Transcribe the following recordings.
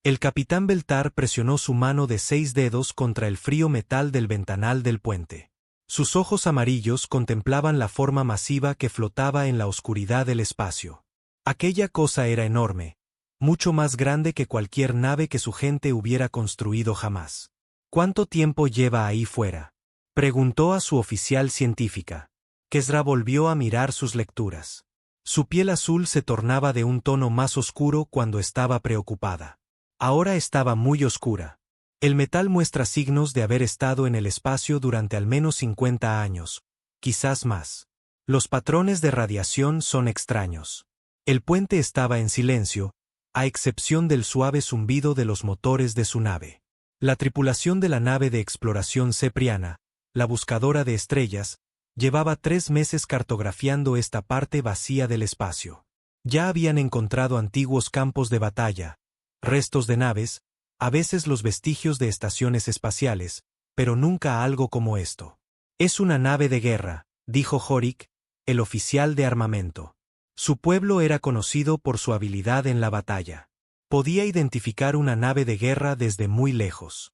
El capitán Beltar presionó su mano de 6 dedos contra el frío metal del ventanal del puente. Sus ojos amarillos contemplaban la forma masiva que flotaba en la oscuridad del espacio. Aquella cosa era enorme, mucho más grande que cualquier nave que su gente hubiera construido jamás. ¿Cuánto tiempo lleva ahí fuera?, preguntó a su oficial científica. Kesra volvió a mirar sus lecturas. Su piel azul se tornaba de un tono más oscuro cuando estaba preocupada. Ahora estaba muy oscura. El metal muestra signos de haber estado en el espacio durante al menos 50 años, quizás más. Los patrones de radiación son extraños. El puente estaba en silencio, a excepción del suave zumbido de los motores de su nave. La tripulación de la nave de exploración Cepriana, la buscadora de estrellas, llevaba 3 meses cartografiando esta parte vacía del espacio. Ya habían encontrado antiguos campos de batalla, restos de naves, a veces los vestigios de estaciones espaciales, pero nunca algo como esto. Es una nave de guerra, dijo Jorik, el oficial de armamento. Su pueblo era conocido por su habilidad en la batalla. Podía identificar una nave de guerra desde muy lejos.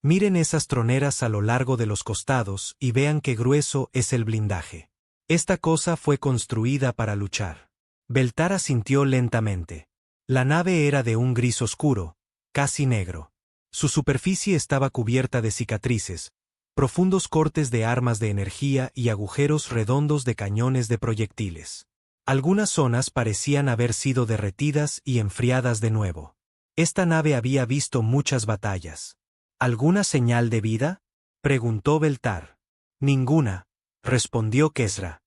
Miren esas troneras a lo largo de los costados y vean qué grueso es el blindaje. Esta cosa fue construida para luchar. Beltar asintió lentamente. La nave era de un gris oscuro, casi negro. Su superficie estaba cubierta de cicatrices, profundos cortes de armas de energía y agujeros redondos de cañones de proyectiles. Algunas zonas parecían haber sido derretidas y enfriadas de nuevo. Esta nave había visto muchas batallas. ¿Alguna señal de vida?, preguntó Beltar. Ninguna, respondió Kesra.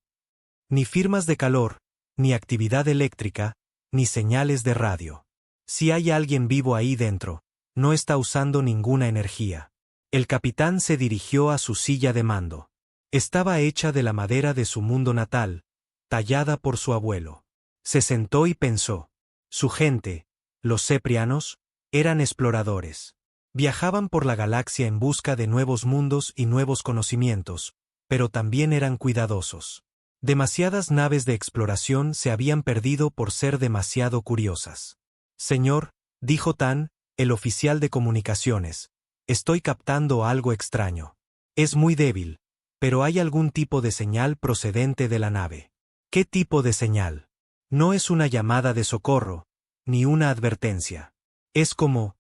Ni firmas de calor, ni actividad eléctrica, ni señales de radio. Si hay alguien vivo ahí dentro, no está usando ninguna energía. El capitán se dirigió a su silla de mando. Estaba hecha de la madera de su mundo natal, tallada por su abuelo. Se sentó y pensó. Su gente, los ceprianos, eran exploradores. Viajaban por la galaxia en busca de nuevos mundos y nuevos conocimientos, pero también eran cuidadosos. Demasiadas naves de exploración se habían perdido por ser demasiado curiosas. Señor, dijo Tan, el oficial de comunicaciones, estoy captando algo extraño. Es muy débil, pero hay algún tipo de señal procedente de la nave. ¿Qué tipo de señal? No es una llamada de socorro, ni una advertencia. Es como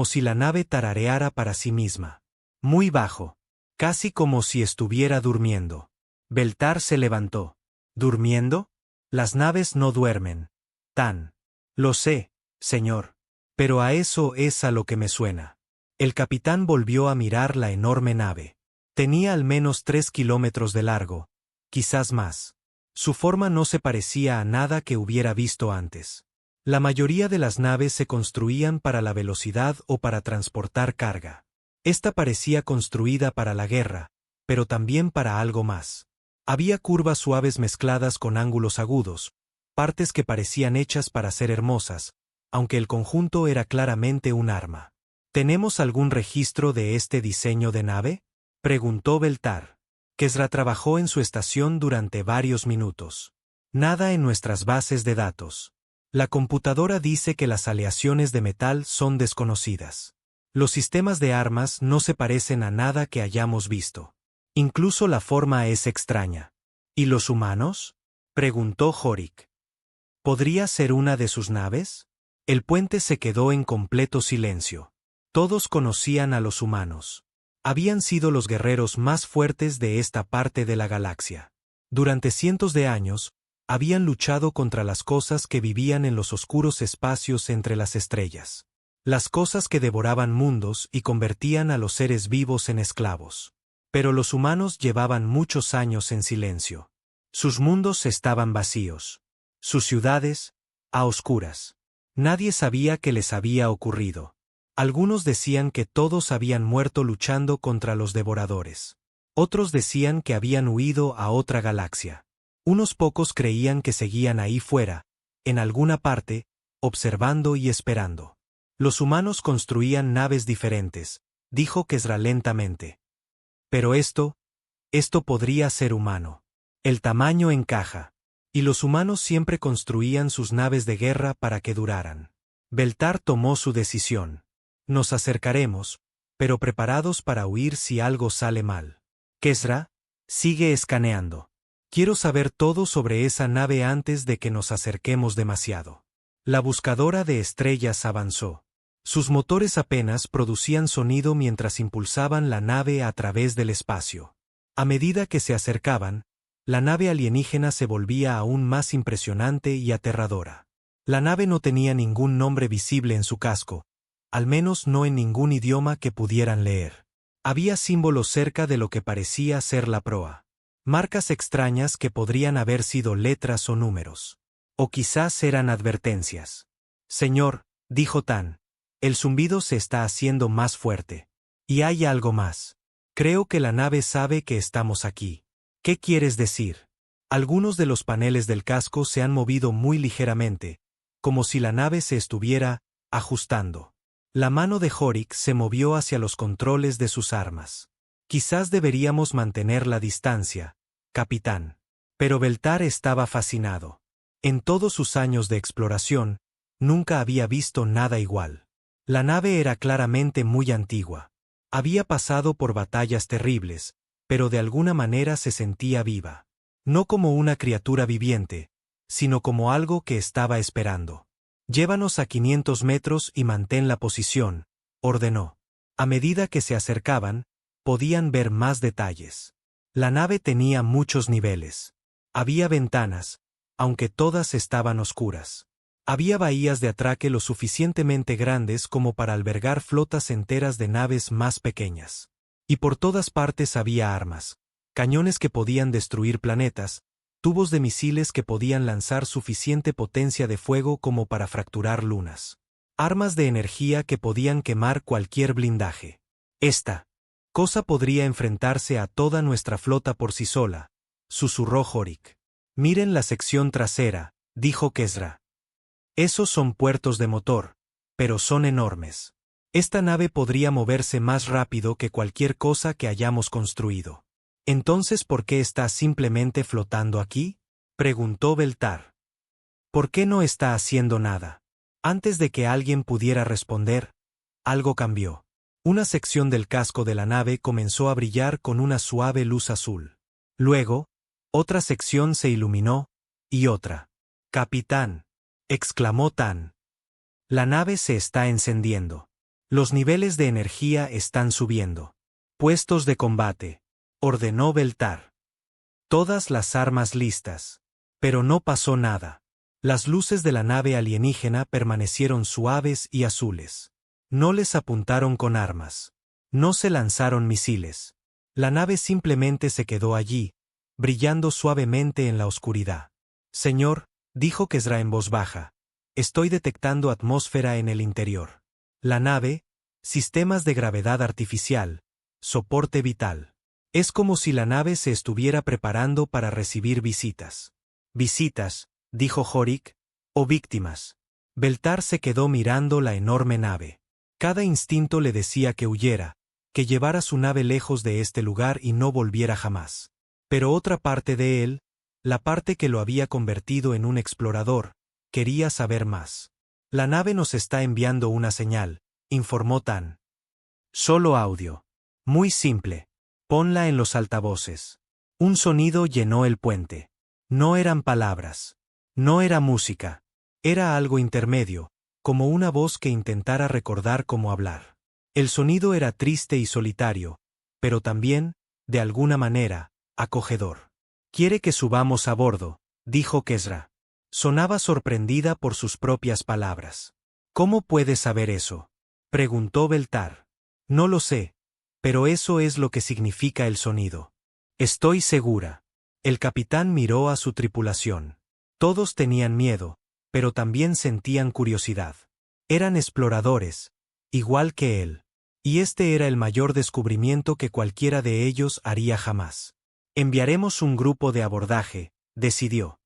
si la nave tarareara para sí misma. Muy bajo, casi como si estuviera durmiendo. Beltar se levantó. ¿Durmiendo? Las naves no duermen. Tan. Lo sé, señor. Pero a eso es a lo que me suena. El capitán volvió a mirar la enorme nave. Tenía al menos 3 kilómetros de largo, quizás más. Su forma no se parecía a nada que hubiera visto antes. La mayoría de las naves se construían para la velocidad o para transportar carga. Esta parecía construida para la guerra, pero también para algo más. Había curvas suaves mezcladas con ángulos agudos, partes que parecían hechas para ser hermosas, aunque el conjunto era claramente un arma. ¿Tenemos algún registro de este diseño de nave?, preguntó Beltar. Kesra trabajó en su estación durante varios minutos. Nada en nuestras bases de datos. La computadora dice que las aleaciones de metal son desconocidas. Los sistemas de armas no se parecen a nada que hayamos visto. Incluso la forma es extraña. ¿Y los humanos?, preguntó Jorik. ¿Podría ser una de sus naves? El puente se quedó en completo silencio. Todos conocían a los humanos. Habían sido los guerreros más fuertes de esta parte de la galaxia. Durante cientos de años, habían luchado contra las cosas que vivían en los oscuros espacios entre las estrellas. Las cosas que devoraban mundos y convertían a los seres vivos en esclavos. Pero los humanos llevaban muchos años en silencio. Sus mundos estaban vacíos. Sus ciudades, a oscuras. Nadie sabía qué les había ocurrido. Algunos decían que todos habían muerto luchando contra los devoradores. Otros decían que habían huido a otra galaxia. Unos pocos creían que seguían ahí fuera, en alguna parte, observando y esperando. Los humanos construían naves diferentes, dijo Kesra lentamente. Pero esto podría ser humano. El tamaño encaja. Y los humanos siempre construían sus naves de guerra para que duraran. Beltar tomó su decisión. Nos acercaremos, pero preparados para huir si algo sale mal. Kesra, sigue escaneando. Quiero saber todo sobre esa nave antes de que nos acerquemos demasiado. La buscadora de estrellas avanzó. Sus motores apenas producían sonido mientras impulsaban la nave a través del espacio. A medida que se acercaban, la nave alienígena se volvía aún más impresionante y aterradora. La nave no tenía ningún nombre visible en su casco, al menos no en ningún idioma que pudieran leer. Había símbolos cerca de lo que parecía ser la proa. Marcas extrañas que podrían haber sido letras o números. O quizás eran advertencias. Señor, dijo Tan, el zumbido se está haciendo más fuerte. Y hay algo más. Creo que la nave sabe que estamos aquí. ¿Qué quieres decir? Algunos de los paneles del casco se han movido muy ligeramente, como si la nave se estuviera ajustando. La mano de Horik se movió hacia los controles de sus armas. Quizás deberíamos mantener la distancia, capitán. Pero Beltar estaba fascinado. En todos sus años de exploración, nunca había visto nada igual. La nave era claramente muy antigua. Había pasado por batallas terribles, pero de alguna manera se sentía viva. No como una criatura viviente, sino como algo que estaba esperando. Llévanos a 500 metros y mantén la posición, ordenó. A medida que se acercaban, podían ver más detalles. La nave tenía muchos niveles. Había ventanas, aunque todas estaban oscuras. Había bahías de atraque lo suficientemente grandes como para albergar flotas enteras de naves más pequeñas. Y por todas partes había armas, cañones que podían destruir planetas, tubos de misiles que podían lanzar suficiente potencia de fuego como para fracturar lunas. Armas de energía que podían quemar cualquier blindaje. Esta cosa podría enfrentarse a toda nuestra flota por sí sola, susurró Horik. Miren la sección trasera, dijo Kesra. Esos son puertos de motor, pero son enormes. Esta nave podría moverse más rápido que cualquier cosa que hayamos construido. ¿Entonces por qué está simplemente flotando aquí? Preguntó Beltar. ¿Por qué no está haciendo nada? Antes de que alguien pudiera responder, algo cambió. Una sección del casco de la nave comenzó a brillar con una suave luz azul. Luego, otra sección se iluminó, y otra. «Capitán», exclamó Tan. La nave se está encendiendo. Los niveles de energía están subiendo. Puestos de combate, ordenó Beltar. Todas las armas listas. Pero no pasó nada. Las luces de la nave alienígena permanecieron suaves y azules. No les apuntaron con armas. No se lanzaron misiles. La nave simplemente se quedó allí, brillando suavemente en la oscuridad. Señor, dijo Kesra en voz baja, estoy detectando atmósfera en el interior. La nave, sistemas de gravedad artificial, soporte vital. Es como si la nave se estuviera preparando para recibir visitas. Visitas, dijo Horik, o víctimas. Beltar se quedó mirando la enorme nave. Cada instinto le decía que huyera, que llevara su nave lejos de este lugar y no volviera jamás. Pero otra parte de él, la parte que lo había convertido en un explorador, quería saber más. La nave nos está enviando una señal, informó Tan. Solo audio. Muy simple. Ponla en los altavoces. Un sonido llenó el puente. No eran palabras. No era música. Era algo intermedio, como una voz que intentara recordar cómo hablar. El sonido era triste y solitario, pero también, de alguna manera, acogedor. «Quiere que subamos a bordo», dijo Kesra. Sonaba sorprendida por sus propias palabras. «¿Cómo puedes saber eso?», preguntó Beltar. «No lo sé, pero eso es lo que significa el sonido. Estoy segura». El capitán miró a su tripulación. Todos tenían miedo, pero también sentían curiosidad. Eran exploradores, igual que él. Y este era el mayor descubrimiento que cualquiera de ellos haría jamás. «Enviaremos un grupo de abordaje», decidió.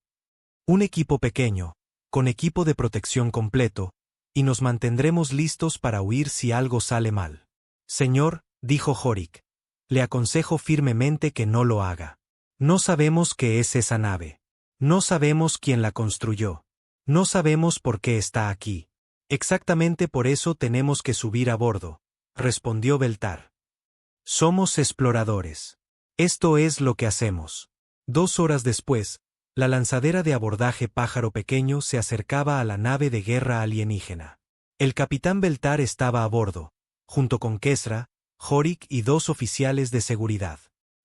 «Un equipo pequeño, con equipo de protección completo, y nos mantendremos listos para huir si algo sale mal». «Señor», dijo Horik, «le aconsejo firmemente que no lo haga. No sabemos qué es esa nave. No sabemos quién la construyó. No sabemos por qué está aquí. Exactamente por eso tenemos que subir a bordo, respondió Beltar. Somos exploradores. Esto es lo que hacemos. 2 horas después, la lanzadera de abordaje Pájaro Pequeño se acercaba a la nave de guerra alienígena. El capitán Beltar estaba a bordo, junto con Kesra, Jorik y 2 oficiales de seguridad.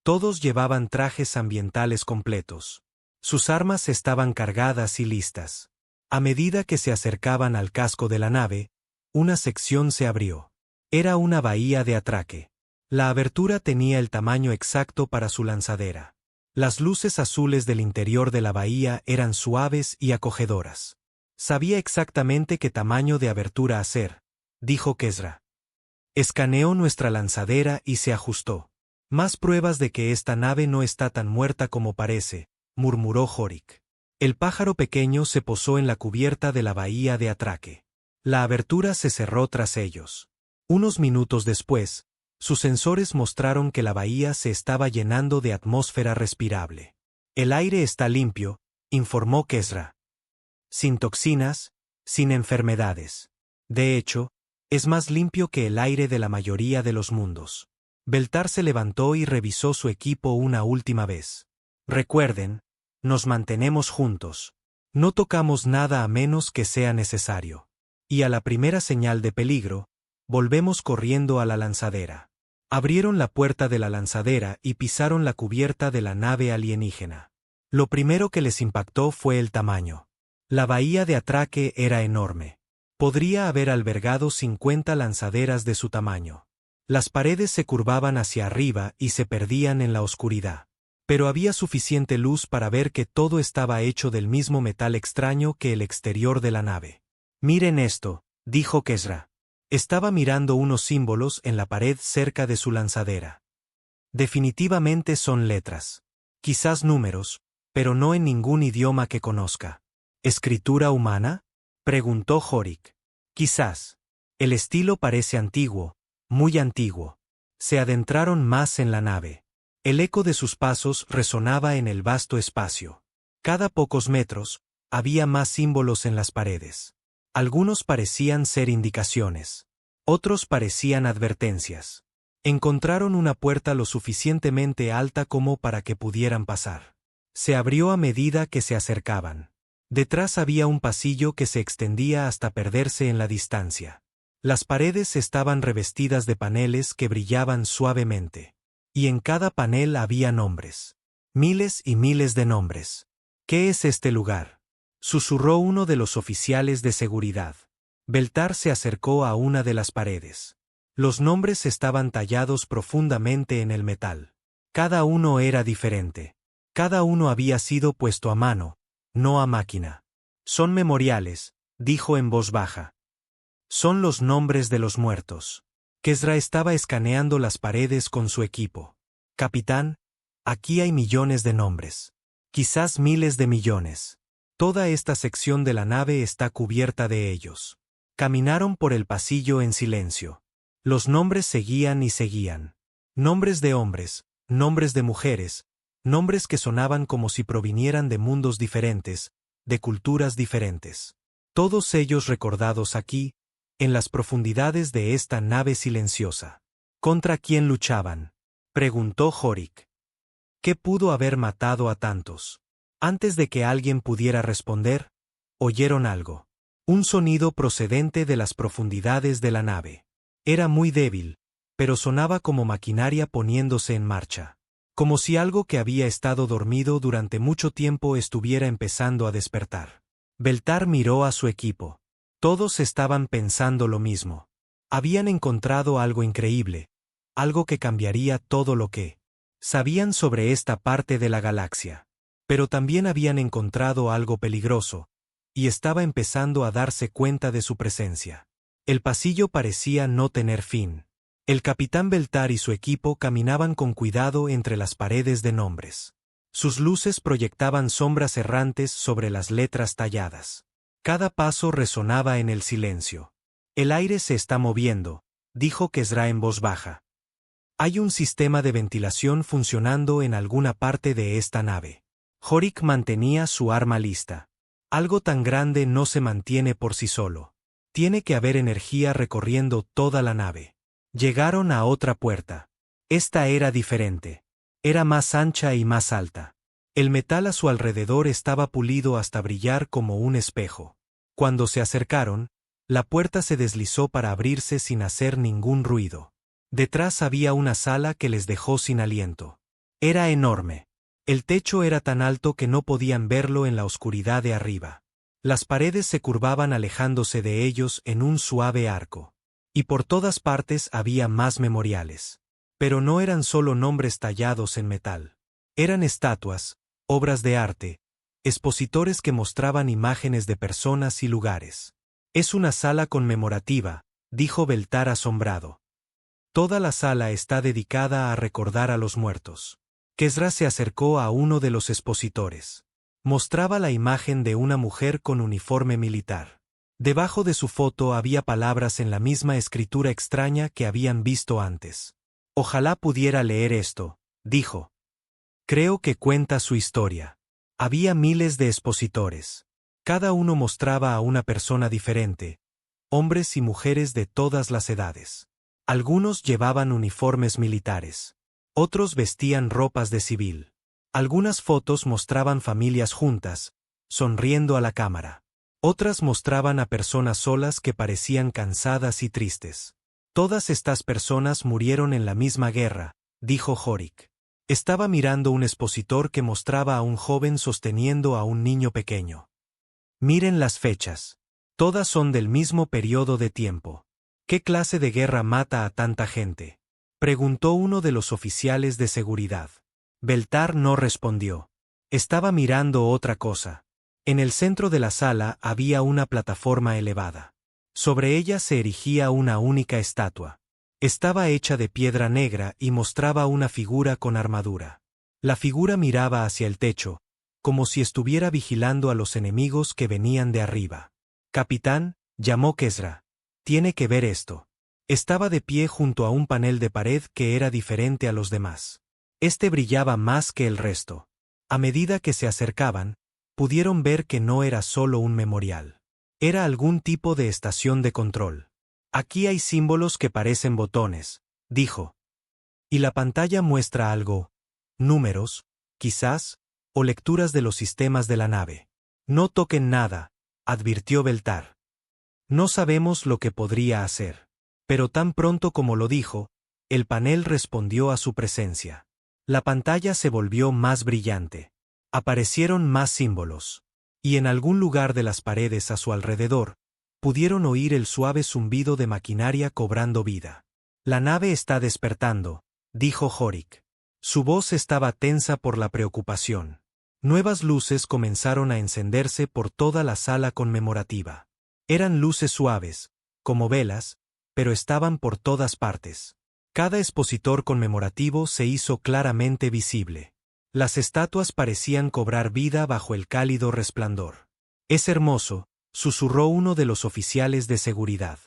Todos llevaban trajes ambientales completos. Sus armas estaban cargadas y listas. A medida que se acercaban al casco de la nave, una sección se abrió. Era una bahía de atraque. La abertura tenía el tamaño exacto para su lanzadera. Las luces azules del interior de la bahía eran suaves y acogedoras. Sabía exactamente qué tamaño de abertura hacer, dijo Kesra. Escaneó nuestra lanzadera y se ajustó. Más pruebas de que esta nave no está tan muerta como parece, murmuró Jorik. El pájaro pequeño se posó en la cubierta de la bahía de atraque. La abertura se cerró tras ellos. Unos minutos después, sus sensores mostraron que la bahía se estaba llenando de atmósfera respirable. El aire está limpio, informó Kesra. Sin toxinas, sin enfermedades. De hecho, es más limpio que el aire de la mayoría de los mundos. Beltar se levantó y revisó su equipo una última vez. Recuerden, nos mantenemos juntos. No tocamos nada a menos que sea necesario. Y a la primera señal de peligro, volvemos corriendo a la lanzadera. Abrieron la puerta de la lanzadera y pisaron la cubierta de la nave alienígena. Lo primero que les impactó fue el tamaño. La bahía de atraque era enorme. Podría haber albergado 50 lanzaderas de su tamaño. Las paredes se curvaban hacia arriba y se perdían en la oscuridad. Pero había suficiente luz para ver que todo estaba hecho del mismo metal extraño que el exterior de la nave. Miren esto, dijo Kesra. Estaba mirando unos símbolos en la pared cerca de su lanzadera. Definitivamente son letras. Quizás números, pero no en ningún idioma que conozca. ¿Escritura humana?, preguntó Jorik. Quizás. El estilo parece antiguo, muy antiguo. Se adentraron más en la nave. El eco de sus pasos resonaba en el vasto espacio. Cada pocos metros, había más símbolos en las paredes. Algunos parecían ser indicaciones. Otros parecían advertencias. Encontraron una puerta lo suficientemente alta como para que pudieran pasar. Se abrió a medida que se acercaban. Detrás había un pasillo que se extendía hasta perderse en la distancia. Las paredes estaban revestidas de paneles que brillaban suavemente. Y en cada panel había nombres. Miles y miles de nombres. ¿Qué es este lugar?, susurró uno de los oficiales de seguridad. Beltar se acercó a una de las paredes. Los nombres estaban tallados profundamente en el metal. Cada uno era diferente. Cada uno había sido puesto a mano, no a máquina. Son memoriales, dijo en voz baja. Son los nombres de los muertos. Kesra estaba escaneando las paredes con su equipo. Capitán, aquí hay millones de nombres. Quizás miles de millones. Toda esta sección de la nave está cubierta de ellos. Caminaron por el pasillo en silencio. Los nombres seguían y seguían. Nombres de hombres, nombres de mujeres, nombres que sonaban como si provinieran de mundos diferentes, de culturas diferentes. Todos ellos recordados aquí, en las profundidades de esta nave silenciosa. ¿Contra quién luchaban?, preguntó Jorik. ¿Qué pudo haber matado a tantos? Antes de que alguien pudiera responder, oyeron algo. Un sonido procedente de las profundidades de la nave. Era muy débil, pero sonaba como maquinaria poniéndose en marcha. Como si algo que había estado dormido durante mucho tiempo estuviera empezando a despertar. Beltar miró a su equipo. Todos estaban pensando lo mismo. Habían encontrado algo increíble, algo que cambiaría todo lo que sabían sobre esta parte de la galaxia. Pero también habían encontrado algo peligroso, y estaba empezando a darse cuenta de su presencia. El pasillo parecía no tener fin. El capitán Beltar y su equipo caminaban con cuidado entre las paredes de nombres. Sus luces proyectaban sombras errantes sobre las letras talladas. Cada paso resonaba en el silencio. El aire se está moviendo, dijo Kesra en voz baja. Hay un sistema de ventilación funcionando en alguna parte de esta nave. Jorik mantenía su arma lista. Algo tan grande no se mantiene por sí solo. Tiene que haber energía recorriendo toda la nave. Llegaron a otra puerta. Esta era diferente. Era más ancha y más alta. El metal a su alrededor estaba pulido hasta brillar como un espejo. Cuando se acercaron, la puerta se deslizó para abrirse sin hacer ningún ruido. Detrás había una sala que les dejó sin aliento. Era enorme. El techo era tan alto que no podían verlo en la oscuridad de arriba. Las paredes se curvaban alejándose de ellos en un suave arco. Y por todas partes había más memoriales. Pero no eran solo nombres tallados en metal. Eran estatuas, obras de arte, expositores que mostraban imágenes de personas y lugares. Es una sala conmemorativa, dijo Beltar asombrado. Toda la sala está dedicada a recordar a los muertos. Kesra se acercó a uno de los expositores. Mostraba la imagen de una mujer con uniforme militar. Debajo de su foto había palabras en la misma escritura extraña que habían visto antes. Ojalá pudiera leer esto, dijo. Creo que cuenta su historia. Había miles de expositores. Cada uno mostraba a una persona diferente, hombres y mujeres de todas las edades. Algunos llevaban uniformes militares. Otros vestían ropas de civil. Algunas fotos mostraban familias juntas, sonriendo a la cámara. Otras mostraban a personas solas que parecían cansadas y tristes. Todas estas personas murieron en la misma guerra, dijo Horik. Estaba mirando un expositor que mostraba a un joven sosteniendo a un niño pequeño. Miren las fechas. Todas son del mismo periodo de tiempo. ¿Qué clase de guerra mata a tanta gente?, preguntó uno de los oficiales de seguridad. Beltar no respondió. Estaba mirando otra cosa. En el centro de la sala había una plataforma elevada. Sobre ella se erigía una única estatua. Estaba hecha de piedra negra y mostraba una figura con armadura. La figura miraba hacia el techo, como si estuviera vigilando a los enemigos que venían de arriba. Capitán, llamó Kesra. Tiene que ver esto. Estaba de pie junto a un panel de pared que era diferente a los demás. Este brillaba más que el resto. A medida que se acercaban, pudieron ver que no era solo un memorial. Era algún tipo de estación de control. Aquí hay símbolos que parecen botones, dijo. Y la pantalla muestra algo, números, quizás, o lecturas de los sistemas de la nave. No toquen nada, advirtió Beltar. No sabemos lo que podría hacer. Pero tan pronto como lo dijo, el panel respondió a su presencia. La pantalla se volvió más brillante. Aparecieron más símbolos. Y en algún lugar de las paredes a su alrededor, pudieron oír el suave zumbido de maquinaria cobrando vida. La nave está despertando, dijo Horik. Su voz estaba tensa por la preocupación. Nuevas luces comenzaron a encenderse por toda la sala conmemorativa. Eran luces suaves, como velas, pero estaban por todas partes. Cada expositor conmemorativo se hizo claramente visible. Las estatuas parecían cobrar vida bajo el cálido resplandor. Es hermoso, susurró uno de los oficiales de seguridad.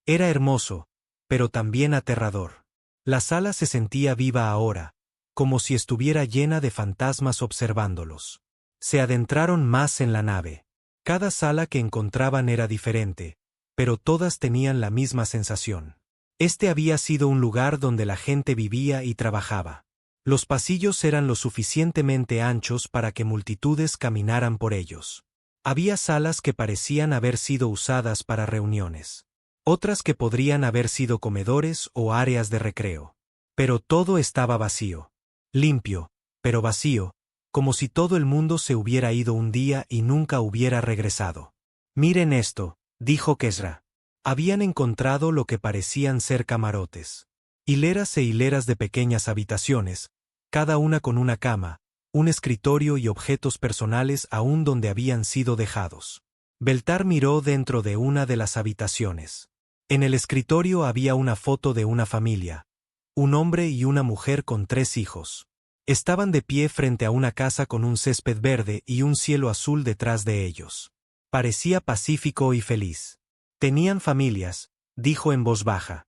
Era hermoso, pero también aterrador. La sala se sentía viva ahora, como si estuviera llena de fantasmas observándolos. Se adentraron más en la nave. Cada sala que encontraban era diferente, pero todas tenían la misma sensación. Este había sido un lugar donde la gente vivía y trabajaba. Los pasillos eran lo suficientemente anchos para que multitudes caminaran por ellos. Había salas que parecían haber sido usadas para reuniones. Otras que podrían haber sido comedores o áreas de recreo. Pero todo estaba vacío. Limpio, pero vacío, como si todo el mundo se hubiera ido un día y nunca hubiera regresado. Miren esto, dijo Kesra. Habían encontrado lo que parecían ser camarotes. Hileras e hileras de pequeñas habitaciones, cada una con una cama, un escritorio y objetos personales aún donde habían sido dejados. Beltar miró dentro de una de las habitaciones. En el escritorio había una foto de una familia, un hombre y una mujer con 3 hijos. Estaban de pie frente a una casa con un césped verde y un cielo azul detrás de ellos. Parecía pacífico y feliz. Tenían familias, dijo en voz baja.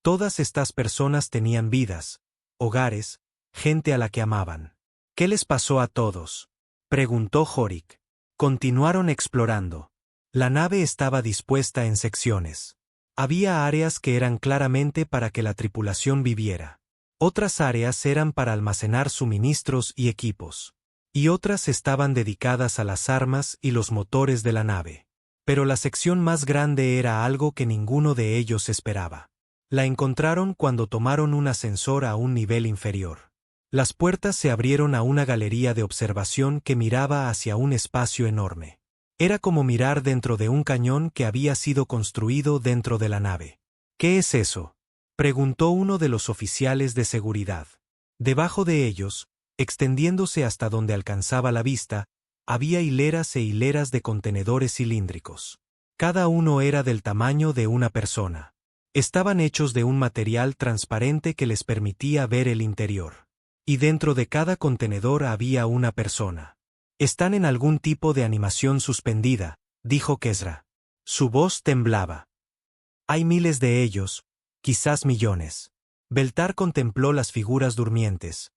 Todas estas personas tenían vidas, hogares, gente a la que amaban. ¿Qué les pasó a todos?, preguntó Horik. Continuaron explorando. La nave estaba dispuesta en secciones. Había áreas que eran claramente para que la tripulación viviera. Otras áreas eran para almacenar suministros y equipos. Y otras estaban dedicadas a las armas y los motores de la nave. Pero la sección más grande era algo que ninguno de ellos esperaba. La encontraron cuando tomaron un ascensor a un nivel inferior. Las puertas se abrieron a una galería de observación que miraba hacia un espacio enorme. Era como mirar dentro de un cañón que había sido construido dentro de la nave. ¿Qué es eso?, preguntó uno de los oficiales de seguridad. Debajo de ellos, extendiéndose hasta donde alcanzaba la vista, había hileras e hileras de contenedores cilíndricos. Cada uno era del tamaño de una persona. Estaban hechos de un material transparente que les permitía ver el interior. Y dentro de cada contenedor había una persona. «Están en algún tipo de animación suspendida», dijo Kesra. Su voz temblaba. «Hay miles de ellos, quizás millones». Beltar contempló las figuras durmientes.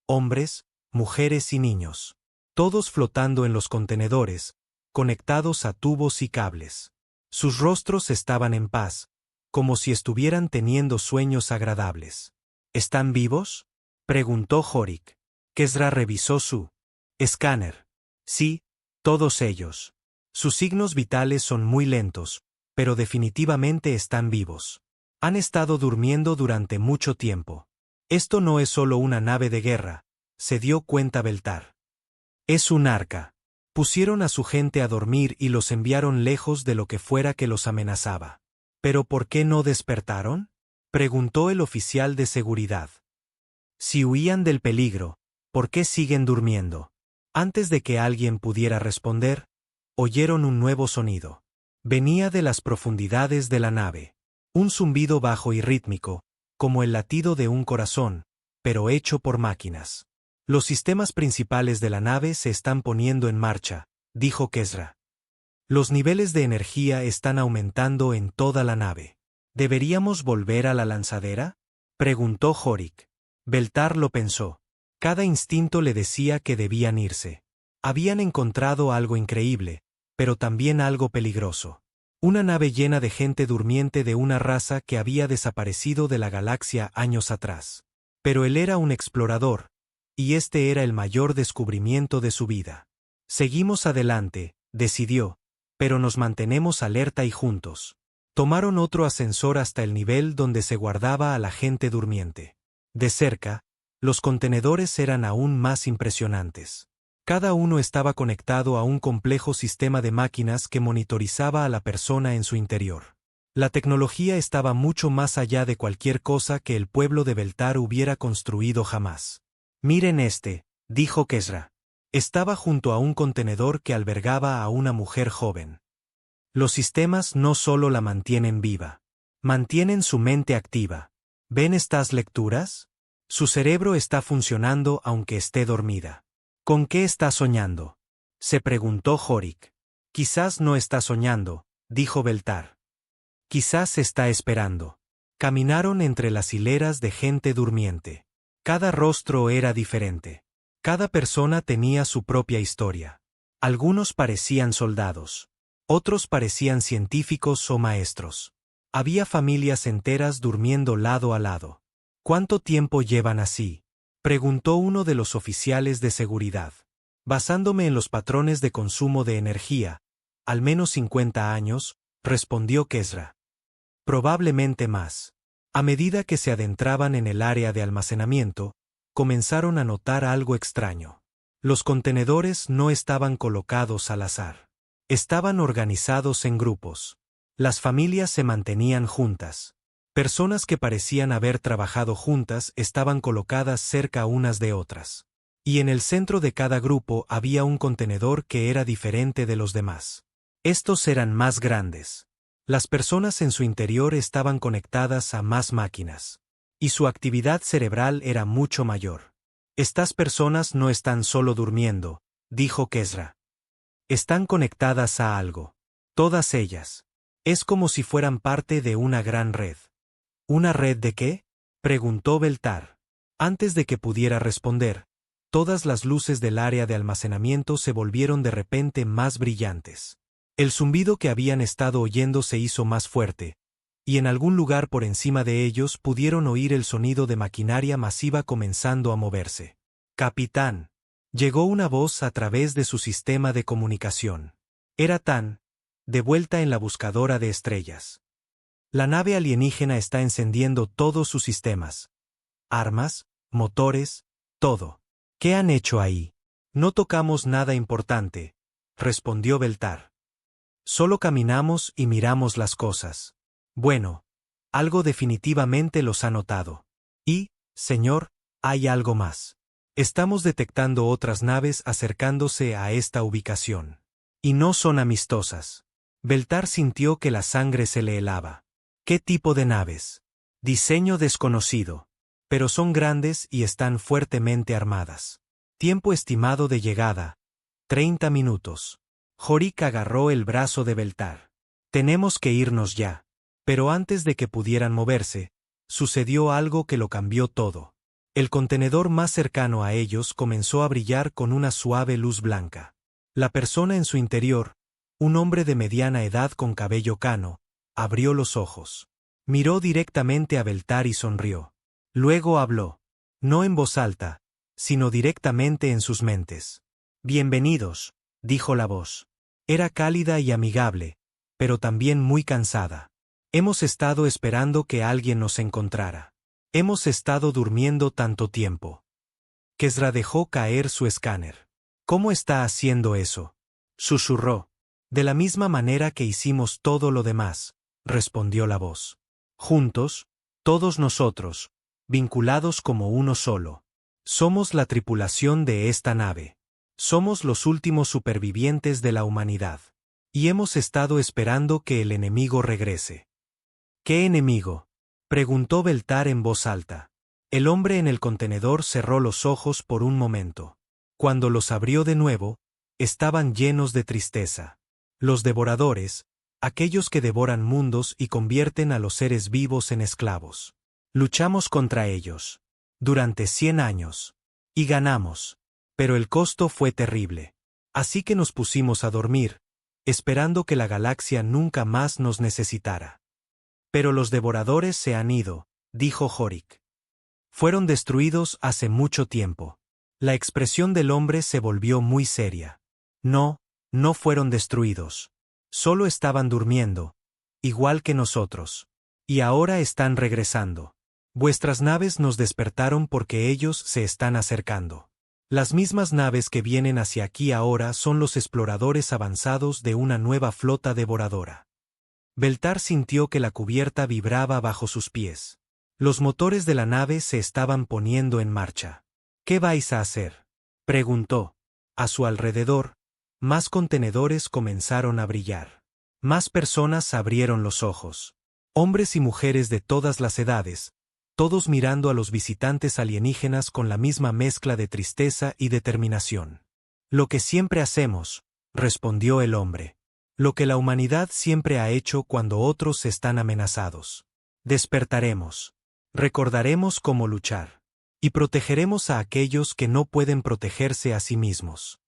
Hombres, mujeres y niños. Todos flotando en los contenedores, conectados a tubos y cables. Sus rostros estaban en paz, como si estuvieran teniendo sueños agradables. ¿Están vivos?, preguntó Jorik. Kesra revisó su escáner. Sí, todos ellos. Sus signos vitales son muy lentos, pero definitivamente están vivos. Han estado durmiendo durante mucho tiempo. Esto no es solo una nave de guerra, se dio cuenta Beltar. Es un arca. Pusieron a su gente a dormir y los enviaron lejos de lo que fuera que los amenazaba. ¿Pero por qué no despertaron?, preguntó el oficial de seguridad. Si huían del peligro, ¿por qué siguen durmiendo? Antes de que alguien pudiera responder, oyeron un nuevo sonido. Venía de las profundidades de la nave. Un zumbido bajo y rítmico, como el latido de un corazón, pero hecho por máquinas. Los sistemas principales de la nave se están poniendo en marcha, dijo Kesra. Los niveles de energía están aumentando en toda la nave. ¿Deberíamos volver a la lanzadera?, preguntó Jorik. Beltar lo pensó. Cada instinto le decía que debían irse. Habían encontrado algo increíble, pero también algo peligroso. Una nave llena de gente durmiente de una raza que había desaparecido de la galaxia años atrás. Pero él era un explorador, y este era el mayor descubrimiento de su vida. Seguimos adelante, decidió, pero nos mantenemos alerta y juntos. Tomaron otro ascensor hasta el nivel donde se guardaba a la gente durmiente. De cerca, los contenedores eran aún más impresionantes. Cada uno estaba conectado a un complejo sistema de máquinas que monitorizaba a la persona en su interior. La tecnología estaba mucho más allá de cualquier cosa que el pueblo de Beltar hubiera construido jamás. «Miren este», dijo Kesra. Estaba junto a un contenedor que albergaba a una mujer joven. Los sistemas no solo la mantienen viva, mantienen su mente activa. ¿Ven estas lecturas? Su cerebro está funcionando aunque esté dormida. ¿Con qué está soñando?, se preguntó Jorik. Quizás no está soñando, dijo Beltar. Quizás está esperando. Caminaron entre las hileras de gente durmiente. Cada rostro era diferente. Cada persona tenía su propia historia. Algunos parecían soldados. Otros parecían científicos o maestros. Había familias enteras durmiendo lado a lado. ¿Cuánto tiempo llevan así?, preguntó uno de los oficiales de seguridad. Basándome en los patrones de consumo de energía, al menos 50 años, respondió Kesra. Probablemente más. A medida que se adentraban en el área de almacenamiento, comenzaron a notar algo extraño. Los contenedores no estaban colocados al azar. Estaban organizados en grupos. Las familias se mantenían juntas. Personas que parecían haber trabajado juntas estaban colocadas cerca unas de otras. Y en el centro de cada grupo había un contenedor que era diferente de los demás. Estos eran más grandes. Las personas en su interior estaban conectadas a más máquinas. Y su actividad cerebral era mucho mayor. Estas personas no están solo durmiendo, dijo Kesra. Están conectadas a algo. Todas ellas. Es como si fueran parte de una gran red. ¿Una red de qué?, preguntó Beltar. Antes de que pudiera responder, todas las luces del área de almacenamiento se volvieron de repente más brillantes. El zumbido que habían estado oyendo se hizo más fuerte, y en algún lugar por encima de ellos pudieron oír el sonido de maquinaria masiva comenzando a moverse. «Capitán», llegó una voz a través de su sistema de comunicación. Era Tan, de vuelta en la buscadora de estrellas. La nave alienígena está encendiendo todos sus sistemas. Armas, motores, todo. ¿Qué han hecho ahí? No tocamos nada importante, respondió Beltar. Solo caminamos y miramos las cosas. Bueno, algo definitivamente los ha notado. Y, señor, hay algo más. Estamos detectando otras naves acercándose a esta ubicación. Y no son amistosas. Beltar sintió que la sangre se le helaba. ¿Qué tipo de naves? Diseño desconocido. Pero son grandes y están fuertemente armadas. Tiempo estimado de llegada: 30 minutos. Jorik agarró el brazo de Beltar. Tenemos que irnos ya. Pero antes de que pudieran moverse, sucedió algo que lo cambió todo. El contenedor más cercano a ellos comenzó a brillar con una suave luz blanca. La persona en su interior, un hombre de mediana edad con cabello cano, abrió los ojos. Miró directamente a Beltar y sonrió. Luego habló. No en voz alta, sino directamente en sus mentes. «Bienvenidos», dijo la voz. Era cálida y amigable, pero también muy cansada. «Hemos estado esperando que alguien nos encontrara. Hemos estado durmiendo tanto tiempo». Kesra dejó caer su escáner. «¿Cómo está haciendo eso?», susurró. «De la misma manera que hicimos todo lo demás», respondió la voz. «Juntos, todos nosotros, vinculados como uno solo. Somos la tripulación de esta nave. Somos los últimos supervivientes de la humanidad. Y hemos estado esperando que el enemigo regrese». «¿Qué enemigo?», preguntó Beltar en voz alta. El hombre en el contenedor cerró los ojos por un momento. Cuando los abrió de nuevo, estaban llenos de tristeza. Los devoradores, aquellos que devoran mundos y convierten a los seres vivos en esclavos. Luchamos contra ellos. Durante 100 años. Y ganamos. Pero el costo fue terrible. Así que nos pusimos a dormir, esperando que la galaxia nunca más nos necesitara. «Pero los devoradores se han ido», dijo Jorik. «Fueron destruidos hace mucho tiempo». La expresión del hombre se volvió muy seria. «No, no fueron destruidos. Solo estaban durmiendo, igual que nosotros. Y ahora están regresando. Vuestras naves nos despertaron porque ellos se están acercando. Las mismas naves que vienen hacia aquí ahora son los exploradores avanzados de una nueva flota devoradora». Beltar sintió que la cubierta vibraba bajo sus pies. Los motores de la nave se estaban poniendo en marcha. «¿Qué vais a hacer?», preguntó. A su alrededor, más contenedores comenzaron a brillar. Más personas abrieron los ojos. Hombres y mujeres de todas las edades, todos mirando a los visitantes alienígenas con la misma mezcla de tristeza y determinación. «Lo que siempre hacemos», respondió el hombre. «Lo que la humanidad siempre ha hecho cuando otros están amenazados. Despertaremos. Recordaremos cómo luchar. Y protegeremos a aquellos que no pueden protegerse a sí mismos».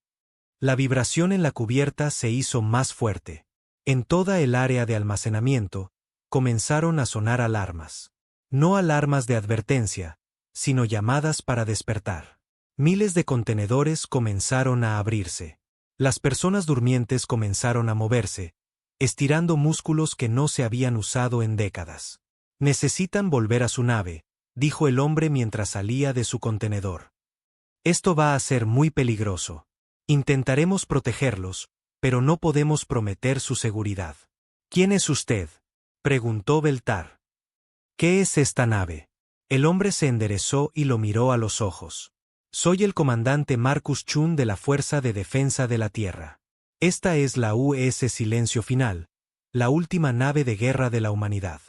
La vibración en la cubierta se hizo más fuerte. En toda el área de almacenamiento, comenzaron a sonar alarmas. No alarmas de advertencia, sino llamadas para despertar. Miles de contenedores comenzaron a abrirse. Las personas durmientes comenzaron a moverse, estirando músculos que no se habían usado en décadas. «Necesitan volver a su nave», dijo el hombre mientras salía de su contenedor. «Esto va a ser muy peligroso. Intentaremos protegerlos, pero no podemos prometer su seguridad». «¿Quién es usted?», preguntó Beltar. «¿Qué es esta nave?». El hombre se enderezó y lo miró a los ojos. «Soy el comandante Marcus Chun de la Fuerza de Defensa de la Tierra. Esta es la U.S. Silencio Final, la última nave de guerra de la humanidad.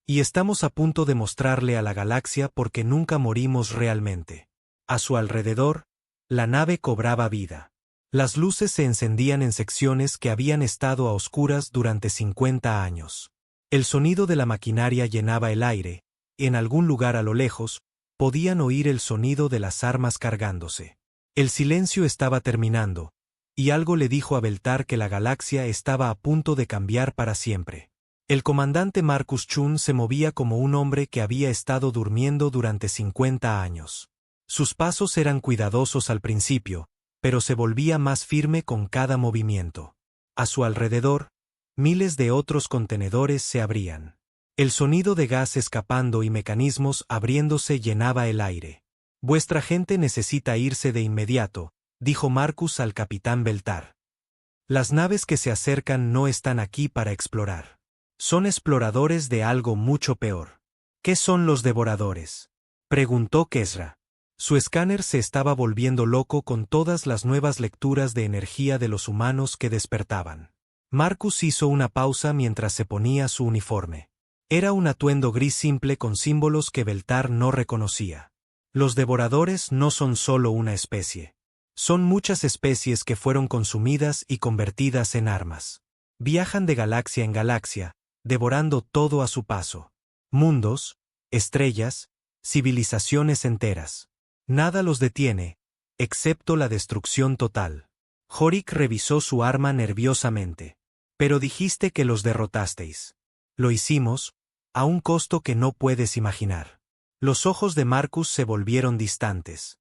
Y estamos a punto de mostrarle a la galaxia por qué nunca morimos realmente». A su alrededor, la nave cobraba vida. Las luces se encendían en secciones que habían estado a oscuras durante 50 años. El sonido de la maquinaria llenaba el aire, y en algún lugar a lo lejos, podían oír el sonido de las armas cargándose. El silencio estaba terminando, y algo le dijo a Beltar que la galaxia estaba a punto de cambiar para siempre. El comandante Marcus Chun se movía como un hombre que había estado durmiendo durante 50 años. Sus pasos eran cuidadosos al principio, pero se volvía más firme con cada movimiento. A su alrededor, miles de otros contenedores se abrían. El sonido de gas escapando y mecanismos abriéndose llenaba el aire. «Vuestra gente necesita irse de inmediato», dijo Marcus al capitán Beltar. «Las naves que se acercan no están aquí para explorar. Son exploradores de algo mucho peor». «¿Qué son los devoradores?», preguntó Kesra. Su escáner se estaba volviendo loco con todas las nuevas lecturas de energía de los humanos que despertaban. Marcus hizo una pausa mientras se ponía su uniforme. Era un atuendo gris simple con símbolos que Beltar no reconocía. Los devoradores no son solo una especie. Son muchas especies que fueron consumidas y convertidas en armas. Viajan de galaxia en galaxia, devorando todo a su paso. Mundos, estrellas, civilizaciones enteras. Nada los detiene, excepto la destrucción total. Jorik revisó su arma nerviosamente. «Pero dijiste que los derrotasteis». «Lo hicimos, a un costo que no puedes imaginar». Los ojos de Marcus se volvieron distantes.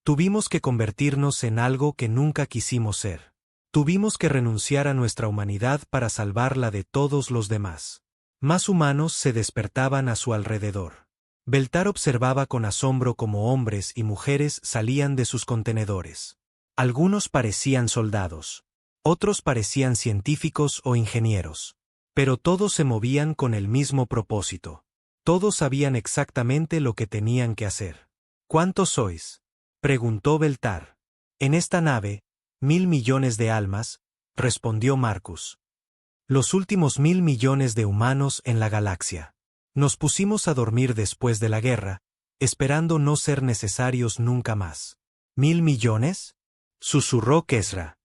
«Tuvimos que convertirnos en algo que nunca quisimos ser. Tuvimos que renunciar a nuestra humanidad para salvarla de todos los demás». Más humanos se despertaban a su alrededor. Beltar observaba con asombro cómo hombres y mujeres salían de sus contenedores. Algunos parecían soldados. Otros parecían científicos o ingenieros. Pero todos se movían con el mismo propósito. Todos sabían exactamente lo que tenían que hacer. «¿Cuántos sois?», preguntó Beltar. «En esta nave, 1.000 millones de almas», respondió Marcus. «Los últimos 1.000 millones de humanos en la galaxia. Nos pusimos a dormir después de la guerra, esperando no ser necesarios nunca más». «¿1.000 millones?», susurró Kesra.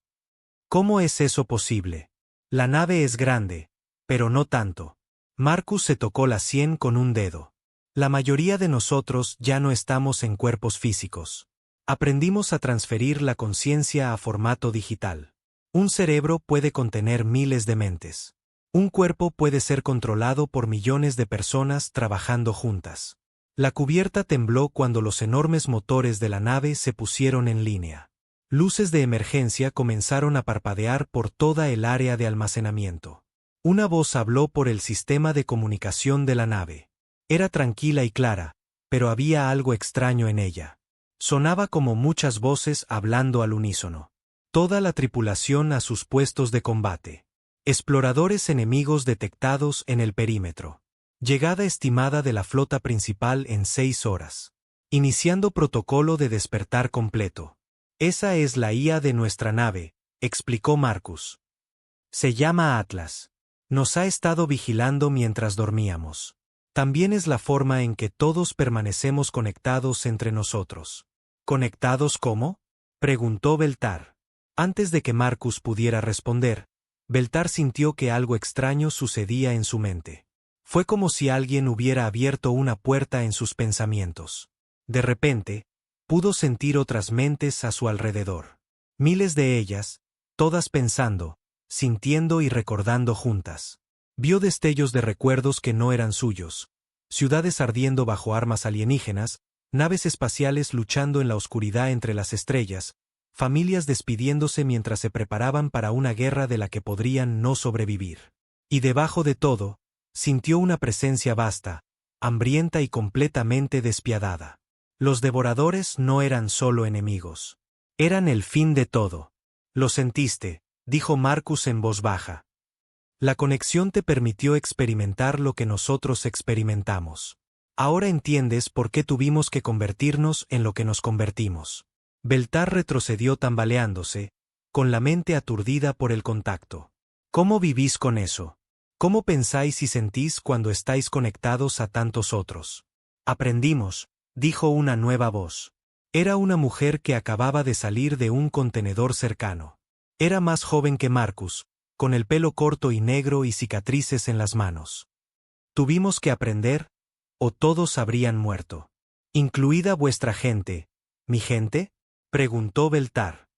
«¿Cómo es eso posible? La nave es grande, pero no tanto». Marcus se tocó la sien con un dedo. «La mayoría de nosotros ya no estamos en cuerpos físicos. Aprendimos a transferir la conciencia a formato digital. Un cerebro puede contener miles de mentes. Un cuerpo puede ser controlado por millones de personas trabajando juntas». La cubierta tembló cuando los enormes motores de la nave se pusieron en línea. Luces de emergencia comenzaron a parpadear por toda el área de almacenamiento. Una voz habló por el sistema de comunicación de la nave. Era tranquila y clara, pero había algo extraño en ella. Sonaba como muchas voces hablando al unísono. «Toda la tripulación a sus puestos de combate. Exploradores enemigos detectados en el perímetro. Llegada estimada de la flota principal en 6 horas. Iniciando protocolo de despertar completo». «Esa es la IA de nuestra nave», explicó Marcus. «Se llama Atlas. Nos ha estado vigilando mientras dormíamos. También es la forma en que todos permanecemos conectados entre nosotros». «¿Conectados cómo?», preguntó Beltar. Antes de que Marcus pudiera responder, Beltar sintió que algo extraño sucedía en su mente. Fue como si alguien hubiera abierto una puerta en sus pensamientos. De repente, pudo sentir otras mentes a su alrededor. Miles de ellas, todas pensando, sintiendo y recordando juntas. Vio destellos de recuerdos que no eran suyos, ciudades ardiendo bajo armas alienígenas, naves espaciales luchando en la oscuridad entre las estrellas, familias despidiéndose mientras se preparaban para una guerra de la que podrían no sobrevivir. Y debajo de todo, sintió una presencia vasta, hambrienta y completamente despiadada. Los devoradores no eran solo enemigos. Eran el fin de todo. «Lo sentiste», dijo Marcus en voz baja. «La conexión te permitió experimentar lo que nosotros experimentamos. Ahora entiendes por qué tuvimos que convertirnos en lo que nos convertimos». Beltar retrocedió tambaleándose, con la mente aturdida por el contacto. «¿Cómo vivís con eso? ¿Cómo pensáis y sentís cuando estáis conectados a tantos otros?» «Aprendimos», dijo una nueva voz. Era una mujer que acababa de salir de un contenedor cercano. Era más joven que Marcus, con el pelo corto y negro y cicatrices en las manos. «Tuvimos que aprender, o todos habrían muerto. Incluida vuestra gente». «¿Mi gente?», preguntó Beltar.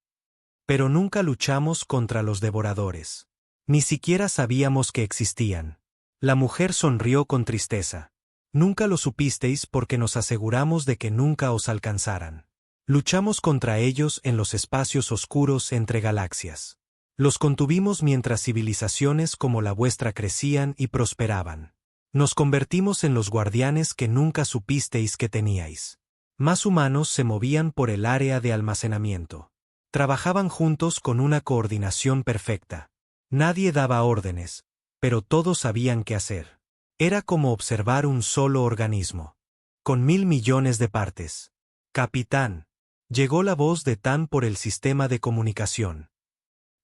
Pero nunca luchamos contra los devoradores. Ni siquiera sabíamos que existían. La mujer sonrió con tristeza. Nunca lo supisteis porque nos aseguramos de que nunca os alcanzaran. Luchamos contra ellos en los espacios oscuros entre galaxias. Los contuvimos mientras civilizaciones como la vuestra crecían y prosperaban. Nos convertimos en los guardianes que nunca supisteis que teníais. Más humanos se movían por el área de almacenamiento. Trabajaban juntos con una coordinación perfecta. Nadie daba órdenes, pero todos sabían qué hacer. Era como observar un solo organismo. Con 1.000 millones de partes. Capitán. Llegó la voz de Tan por el sistema de comunicación.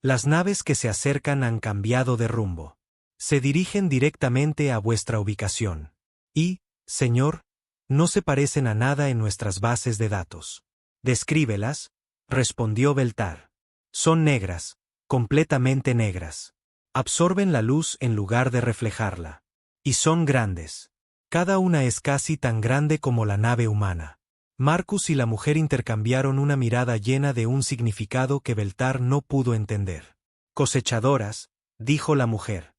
Las naves que se acercan han cambiado de rumbo. Se dirigen directamente a vuestra ubicación. Y, señor, no se parecen a nada en nuestras bases de datos. Descríbelas, respondió Beltar. Son negras, completamente negras. Absorben la luz en lugar de reflejarla. Y son grandes. Cada una es casi tan grande como la nave humana. Marcus y la mujer intercambiaron una mirada llena de un significado que Beltar no pudo entender. Cosechadoras, dijo la mujer.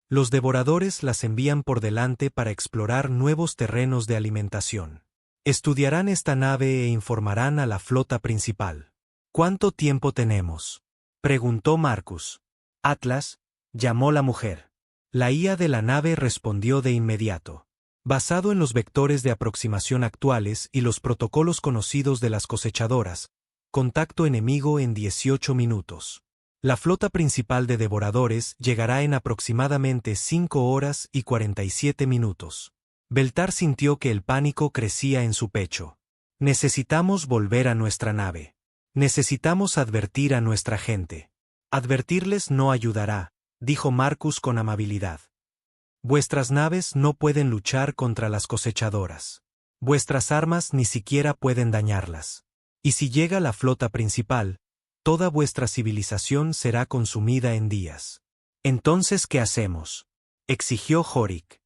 Los devoradores las envían por delante para explorar nuevos terrenos de alimentación. Estudiarán esta nave e informarán a la flota principal. ¿Cuánto tiempo tenemos?, preguntó Marcus. Atlas, llamó la mujer. La IA de la nave respondió de inmediato. Basado en los vectores de aproximación actuales y los protocolos conocidos de las cosechadoras, contacto enemigo en 18 minutos. La flota principal de devoradores llegará en aproximadamente 5 horas y 47 minutos. Beltar sintió que el pánico crecía en su pecho. Necesitamos volver a nuestra nave. Necesitamos advertir a nuestra gente. Advertirles no ayudará, dijo Marcus con amabilidad. Vuestras naves no pueden luchar contra las cosechadoras. Vuestras armas ni siquiera pueden dañarlas. Y si llega la flota principal, toda vuestra civilización será consumida en días. ¿Entonces qué hacemos?, exigió Jorik.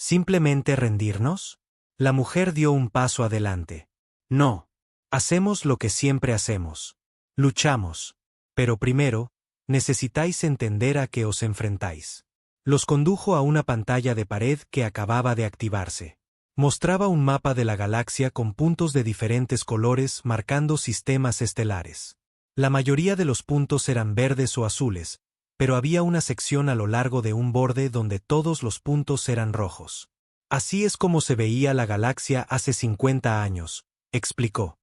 ¿Simplemente rendirnos? La mujer dio un paso adelante. No. Hacemos lo que siempre hacemos. Luchamos. Pero primero, necesitáis entender a qué os enfrentáis. Los condujo a una pantalla de pared que acababa de activarse. Mostraba un mapa de la galaxia con puntos de diferentes colores marcando sistemas estelares. La mayoría de los puntos eran verdes o azules, pero había una sección a lo largo de un borde donde todos los puntos eran rojos. Así es como se veía la galaxia hace 50 años, explicó.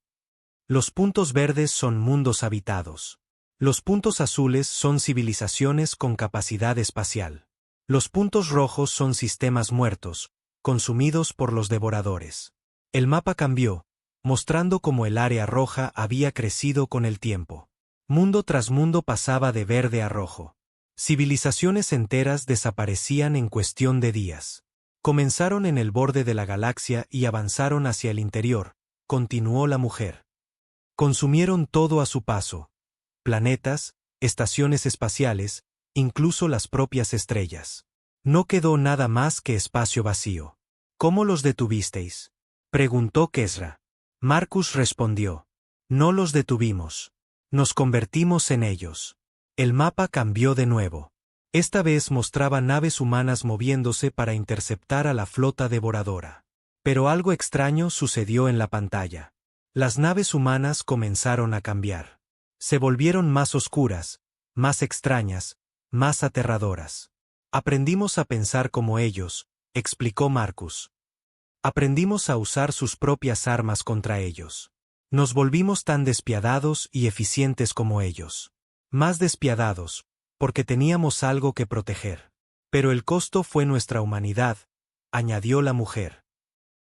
Los puntos verdes son mundos habitados. Los puntos azules son civilizaciones con capacidad espacial. Los puntos rojos son sistemas muertos, consumidos por los devoradores. El mapa cambió, mostrando cómo el área roja había crecido con el tiempo. Mundo tras mundo pasaba de verde a rojo. Civilizaciones enteras desaparecían en cuestión de días. Comenzaron en el borde de la galaxia y avanzaron hacia el interior, continuó la mujer. Consumieron todo a su paso. Planetas, estaciones espaciales, incluso las propias estrellas. No quedó nada más que espacio vacío. ¿Cómo los detuvisteis?, preguntó Kesra. Marcus respondió. No los detuvimos. Nos convertimos en ellos. El mapa cambió de nuevo. Esta vez mostraba naves humanas moviéndose para interceptar a la flota devoradora. Pero algo extraño sucedió en la pantalla. Las naves humanas comenzaron a cambiar. Se volvieron más oscuras, más extrañas, más aterradoras. Aprendimos a pensar como ellos, explicó Marcus. Aprendimos a usar sus propias armas contra ellos. Nos volvimos tan despiadados y eficientes como ellos. Más despiadados, porque teníamos algo que proteger. Pero el costo fue nuestra humanidad, añadió la mujer.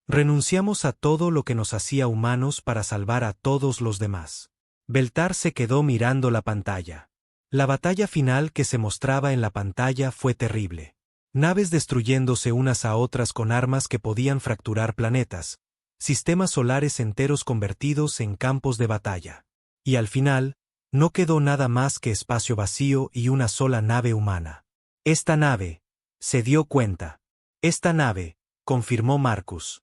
Renunciamos a todo lo que nos hacía humanos para salvar a todos los demás. Beltar se quedó mirando la pantalla. La batalla final que se mostraba en la pantalla fue terrible. Naves destruyéndose unas a otras con armas que podían fracturar planetas, sistemas solares enteros convertidos en campos de batalla. Y al final, no quedó nada más que espacio vacío y una sola nave humana. Esta nave, se dio cuenta. Esta nave, confirmó Marcus.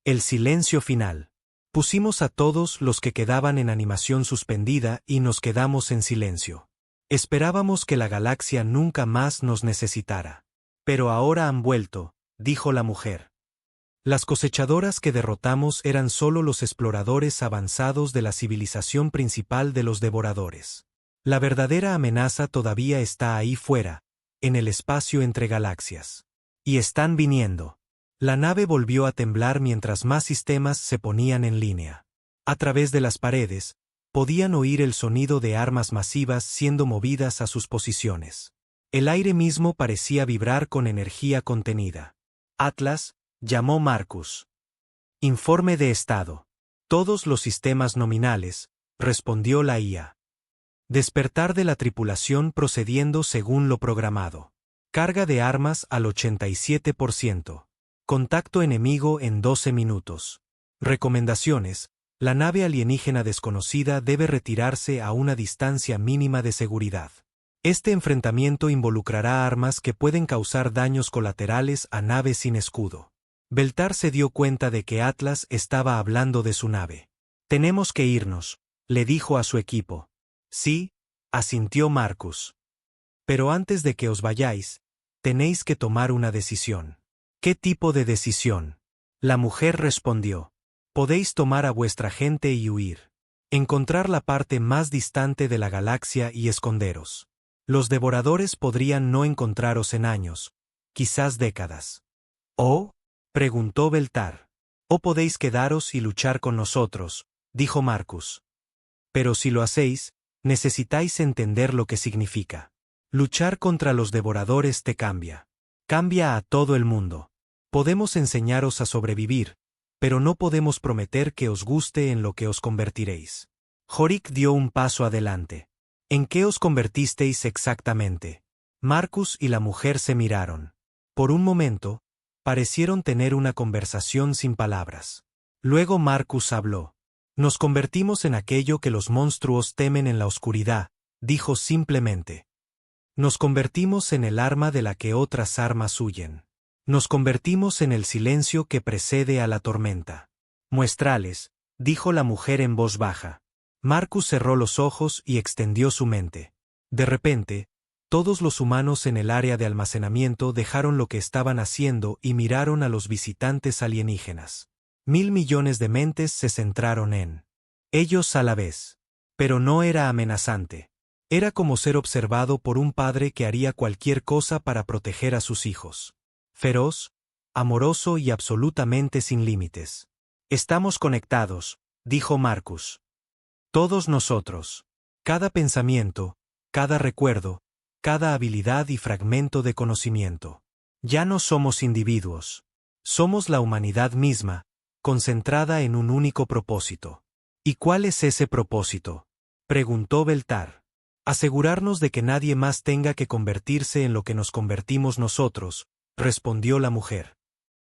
El silencio final. Pusimos a todos los que quedaban en animación suspendida y nos quedamos en silencio. Esperábamos que la galaxia nunca más nos necesitara. Pero ahora han vuelto, dijo la mujer. Las cosechadoras que derrotamos eran solo los exploradores avanzados de la civilización principal de los devoradores. La verdadera amenaza todavía está ahí fuera, en el espacio entre galaxias. Y están viniendo. La nave volvió a temblar mientras más sistemas se ponían en línea. A través de las paredes, podían oír el sonido de armas masivas siendo movidas a sus posiciones. El aire mismo parecía vibrar con energía contenida. Atlas, llamó Marcus. Informe de estado. Todos los sistemas nominales, respondió la IA. Despertar de la tripulación procediendo según lo programado. Carga de armas al 87%. Contacto enemigo en 12 minutos. Recomendaciones. La nave alienígena desconocida debe retirarse a una distancia mínima de seguridad. Este enfrentamiento involucrará armas que pueden causar daños colaterales a naves sin escudo. Beltar se dio cuenta de que Atlas estaba hablando de su nave. Tenemos que irnos, le dijo a su equipo. Sí, asintió Marcus. Pero antes de que os vayáis, tenéis que tomar una decisión. ¿Qué tipo de decisión? La mujer respondió. Podéis tomar a vuestra gente y huir. Encontrar la parte más distante de la galaxia y esconderos. Los devoradores podrían no encontraros en años, quizás décadas. ¿O? Preguntó Beltar. O podéis quedaros y luchar con nosotros, dijo Marcus. Pero si lo hacéis, necesitáis entender lo que significa. Luchar contra los devoradores te cambia. Cambia a todo el mundo. Podemos enseñaros a sobrevivir, pero no podemos prometer que os guste en lo que os convertiréis. Jorik dio un paso adelante. ¿En qué os convertisteis exactamente? Marcus y la mujer se miraron. Por un momento, parecieron tener una conversación sin palabras. Luego Marcus habló. Nos convertimos en aquello que los monstruos temen en la oscuridad, dijo simplemente. Nos convertimos en el arma de la que otras armas huyen. Nos convertimos en el silencio que precede a la tormenta. Muestrales, dijo la mujer en voz baja. Marcus cerró los ojos y extendió su mente. De repente, todos los humanos en el área de almacenamiento dejaron lo que estaban haciendo y miraron a los visitantes alienígenas. 1.000 millones de mentes se centraron en ellos a la vez. Pero no era amenazante. Era como ser observado por un padre que haría cualquier cosa para proteger a sus hijos. Feroz, amoroso y absolutamente sin límites. Estamos conectados, dijo Marcus. Todos nosotros. Cada pensamiento, cada recuerdo, cada habilidad y fragmento de conocimiento. Ya no somos individuos. Somos la humanidad misma, concentrada en un único propósito. ¿Y cuál es ese propósito? Preguntó Beltar. Asegurarnos de que nadie más tenga que convertirse en lo que nos convertimos nosotros, respondió la mujer.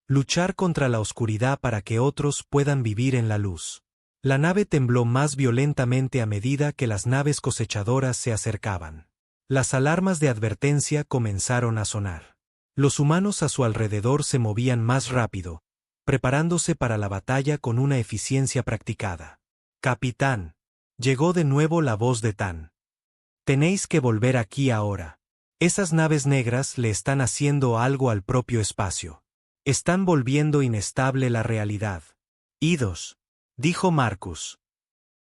Luchar contra la oscuridad para que otros puedan vivir en la luz. La nave tembló más violentamente a medida que las naves cosechadoras se acercaban. Las alarmas de advertencia comenzaron a sonar. Los humanos a su alrededor se movían más rápido, preparándose para la batalla con una eficiencia practicada. Capitán. Llegó de nuevo la voz de Tan. Tenéis que volver aquí ahora. Esas naves negras le están haciendo algo al propio espacio. Están volviendo inestable la realidad. Idos, dijo Marcus.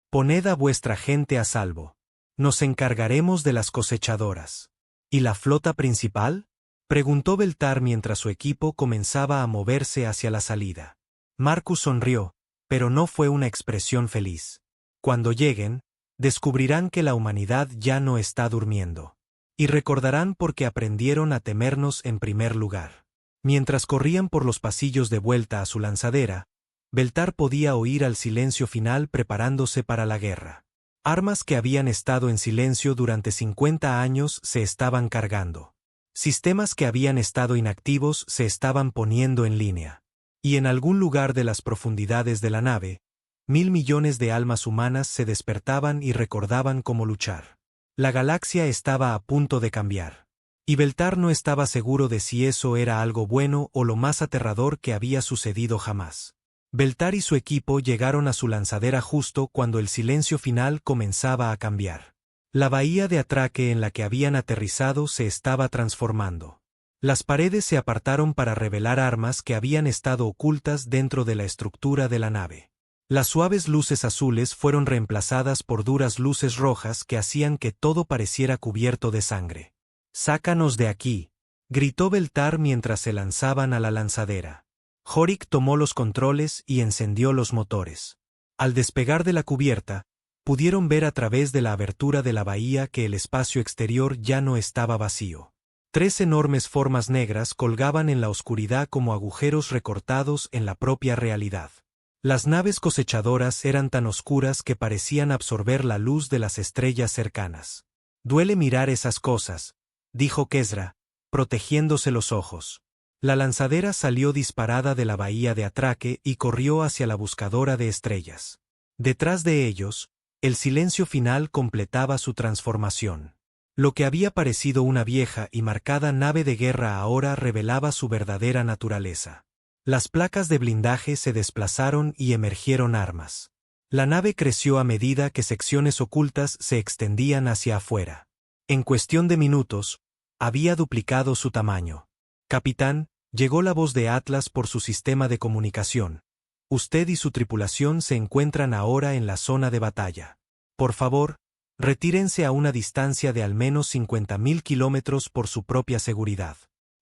Poned a vuestra gente a salvo. Nos encargaremos de las cosechadoras. ¿Y la flota principal? Preguntó Beltar mientras su equipo comenzaba a moverse hacia la salida. Marcus sonrió, pero no fue una expresión feliz. Cuando lleguen, descubrirán que la humanidad ya no está durmiendo. Y recordarán por qué aprendieron a temernos en primer lugar. Mientras corrían por los pasillos de vuelta a su lanzadera, Beltar podía oír al silencio final preparándose para la guerra. Armas que habían estado en silencio durante 50 años se estaban cargando. Sistemas que habían estado inactivos se estaban poniendo en línea. Y en algún lugar de las profundidades de la nave, 1.000 millones de almas humanas se despertaban y recordaban cómo luchar. La galaxia estaba a punto de cambiar. Y Beltar no estaba seguro de si eso era algo bueno o lo más aterrador que había sucedido jamás. Beltar y su equipo llegaron a su lanzadera justo cuando el silencio final comenzaba a cambiar. La bahía de atraque en la que habían aterrizado se estaba transformando. Las paredes se apartaron para revelar armas que habían estado ocultas dentro de la estructura de la nave. Las suaves luces azules fueron reemplazadas por duras luces rojas que hacían que todo pareciera cubierto de sangre. «¡Sácanos de aquí!», gritó Beltar mientras se lanzaban a la lanzadera. Horik tomó los controles y encendió los motores. Al despegar de la cubierta, pudieron ver a través de la abertura de la bahía que el espacio exterior ya no estaba vacío. 3 enormes formas negras colgaban en la oscuridad como agujeros recortados en la propia realidad. Las naves cosechadoras eran tan oscuras que parecían absorber la luz de las estrellas cercanas. «Duele mirar esas cosas», dijo Kesra, protegiéndose los ojos. La lanzadera salió disparada de la bahía de atraque y corrió hacia la buscadora de estrellas. Detrás de ellos, el silencio final completaba su transformación. Lo que había parecido una vieja y marcada nave de guerra ahora revelaba su verdadera naturaleza. Las placas de blindaje se desplazaron y emergieron armas. La nave creció a medida que secciones ocultas se extendían hacia afuera. En cuestión de minutos, había duplicado su tamaño. «Capitán», llegó la voz de Atlas por su sistema de comunicación. «Usted y su tripulación se encuentran ahora en la zona de batalla. Por favor, retírense a una distancia de al menos 50.000 kilómetros por su propia seguridad».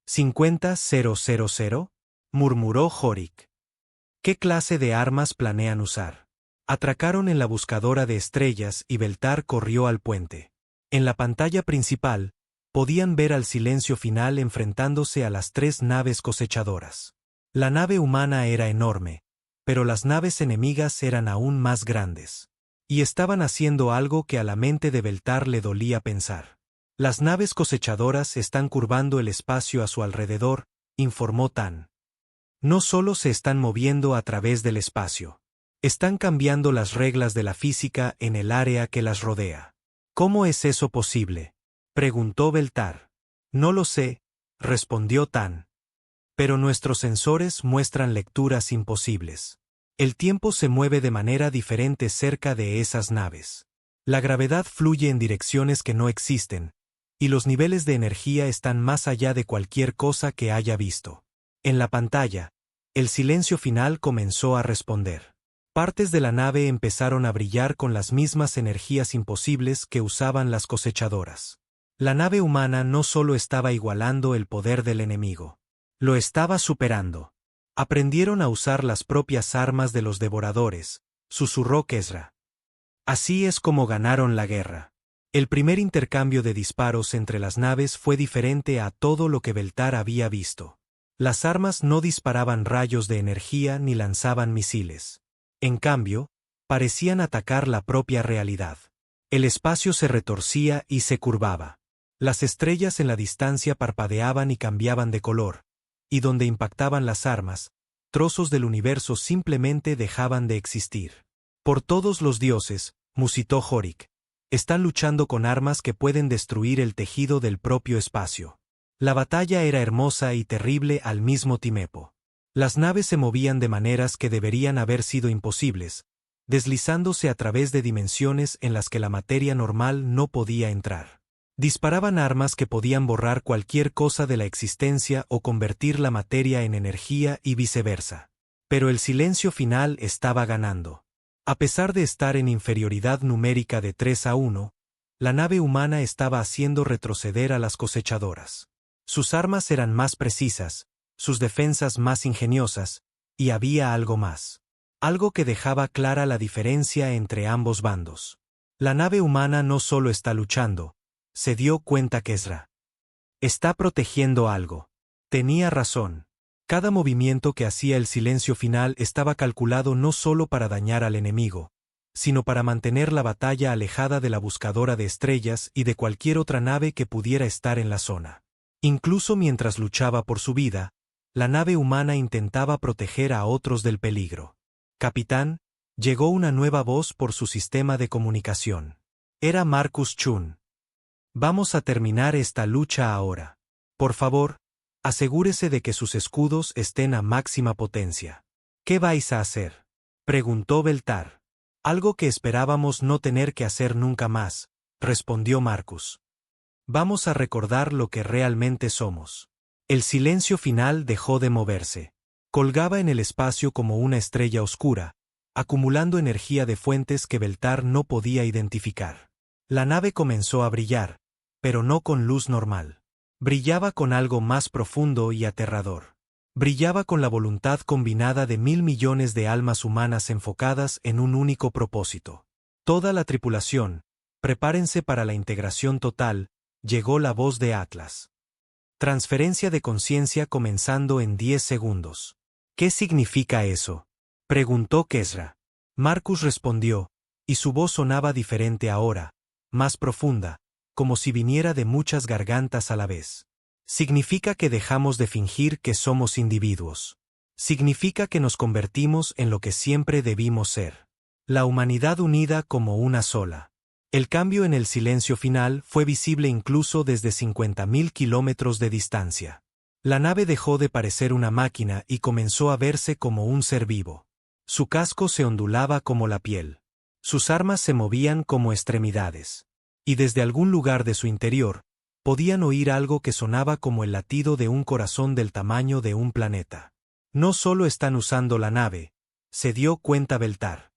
«¿50.000?» murmuró Horik. «¿Qué clase de armas planean usar?» Atracaron en la buscadora de estrellas y Beltar corrió al puente. En la pantalla principal, podían ver al silencio final enfrentándose a las 3 naves cosechadoras. La nave humana era enorme, pero las naves enemigas eran aún más grandes. Y estaban haciendo algo que a la mente de Beltar le dolía pensar. «Las naves cosechadoras están curvando el espacio a su alrededor», informó Tan. «No solo se están moviendo a través del espacio. Están cambiando las reglas de la física en el área que las rodea». «¿Cómo es eso posible?», preguntó Beltar. «No lo sé», respondió Tan. «Pero nuestros sensores muestran lecturas imposibles. El tiempo se mueve de manera diferente cerca de esas naves. La gravedad fluye en direcciones que no existen, y los niveles de energía están más allá de cualquier cosa que haya visto». En la pantalla, el silencio final comenzó a responder. Partes de la nave empezaron a brillar con las mismas energías imposibles que usaban las cosechadoras. La nave humana no solo estaba igualando el poder del enemigo, lo estaba superando. «Aprendieron a usar las propias armas de los devoradores», susurró Kesra. «Así es como ganaron la guerra». El primer intercambio de disparos entre las naves fue diferente a todo lo que Beltar había visto. Las armas no disparaban rayos de energía ni lanzaban misiles. En cambio, parecían atacar la propia realidad. El espacio se retorcía y se curvaba. Las estrellas en la distancia parpadeaban y cambiaban de color, y donde impactaban las armas, trozos del universo simplemente dejaban de existir. «Por todos los dioses», musitó Horik, «están luchando con armas que pueden destruir el tejido del propio espacio». La batalla era hermosa y terrible al mismo tiempo. Las naves se movían de maneras que deberían haber sido imposibles, deslizándose a través de dimensiones en las que la materia normal no podía entrar. Disparaban armas que podían borrar cualquier cosa de la existencia o convertir la materia en energía y viceversa. Pero el silencio final estaba ganando. A pesar de estar en inferioridad numérica de 3-1, la nave humana estaba haciendo retroceder a las cosechadoras. Sus armas eran más precisas, sus defensas más ingeniosas, y había algo más. Algo que dejaba clara la diferencia entre ambos bandos. La nave humana no solo está luchando, se dio cuenta Kesra. Está protegiendo algo. Tenía razón. Cada movimiento que hacía el silencio final estaba calculado no solo para dañar al enemigo, sino para mantener la batalla alejada de la buscadora de estrellas y de cualquier otra nave que pudiera estar en la zona. Incluso mientras luchaba por su vida, la nave humana intentaba proteger a otros del peligro. «Capitán», llegó una nueva voz por su sistema de comunicación. Era Marcus Chun. «Vamos a terminar esta lucha ahora. Por favor, asegúrese de que sus escudos estén a máxima potencia». ¿Qué vais a hacer?, preguntó Beltar. Algo que esperábamos no tener que hacer nunca más, respondió Marcus. Vamos a recordar lo que realmente somos. El silencio final dejó de moverse. Colgaba en el espacio como una estrella oscura, acumulando energía de fuentes que Beltar no podía identificar. La nave comenzó a brillar, pero no con luz normal. Brillaba con algo más profundo y aterrador. Brillaba con la voluntad combinada de 1.000 millones de almas humanas enfocadas en un único propósito. Toda la tripulación, prepárense para la integración total, llegó la voz de Atlas. Transferencia de conciencia comenzando en 10 segundos. ¿Qué significa eso?, preguntó Kesra. Marcus respondió, y su voz sonaba diferente ahora, más profunda, como si viniera de muchas gargantas a la vez. Significa que dejamos de fingir que somos individuos. Significa que nos convertimos en lo que siempre debimos ser. La humanidad unida como una sola. El cambio en el silencio final fue visible incluso desde 50.000 kilómetros de distancia. La nave dejó de parecer una máquina y comenzó a verse como un ser vivo. Su casco se ondulaba como la piel. Sus armas se movían como extremidades. Y desde algún lugar de su interior, podían oír algo que sonaba como el latido de un corazón del tamaño de un planeta. No solo están usando la nave, se dio cuenta Beltar.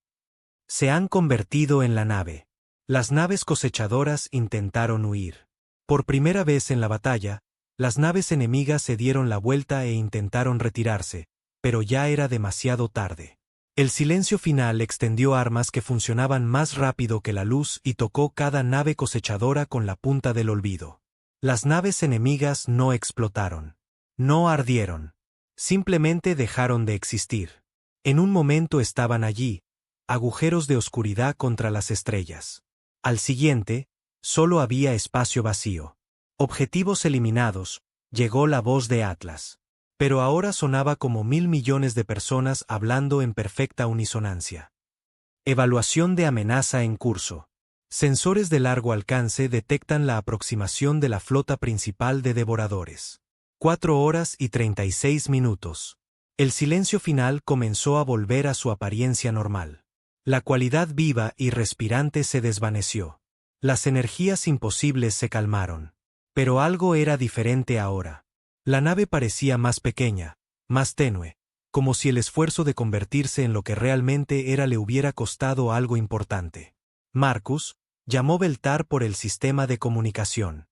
Se han convertido en la nave. Las naves cosechadoras intentaron huir. Por primera vez en la batalla, las naves enemigas se dieron la vuelta e intentaron retirarse, pero ya era demasiado tarde. El silencio final extendió armas que funcionaban más rápido que la luz y tocó cada nave cosechadora con la punta del olvido. Las naves enemigas no explotaron. No ardieron. Simplemente dejaron de existir. En un momento estaban allí, agujeros de oscuridad contra las estrellas. Al siguiente, solo había espacio vacío. Objetivos eliminados, llegó la voz de Atlas. Pero ahora sonaba como 1.000 millones de personas hablando en perfecta unisonancia. Evaluación de amenaza en curso. Sensores de largo alcance detectan la aproximación de la flota principal de devoradores. 4 horas y 36 minutos. El silencio final comenzó a volver a su apariencia normal. La cualidad viva y respirante se desvaneció. Las energías imposibles se calmaron. Pero algo era diferente ahora. La nave parecía más pequeña, más tenue, como si el esfuerzo de convertirse en lo que realmente era le hubiera costado algo importante. Marcus, llamó Beltar por el sistema de comunicación.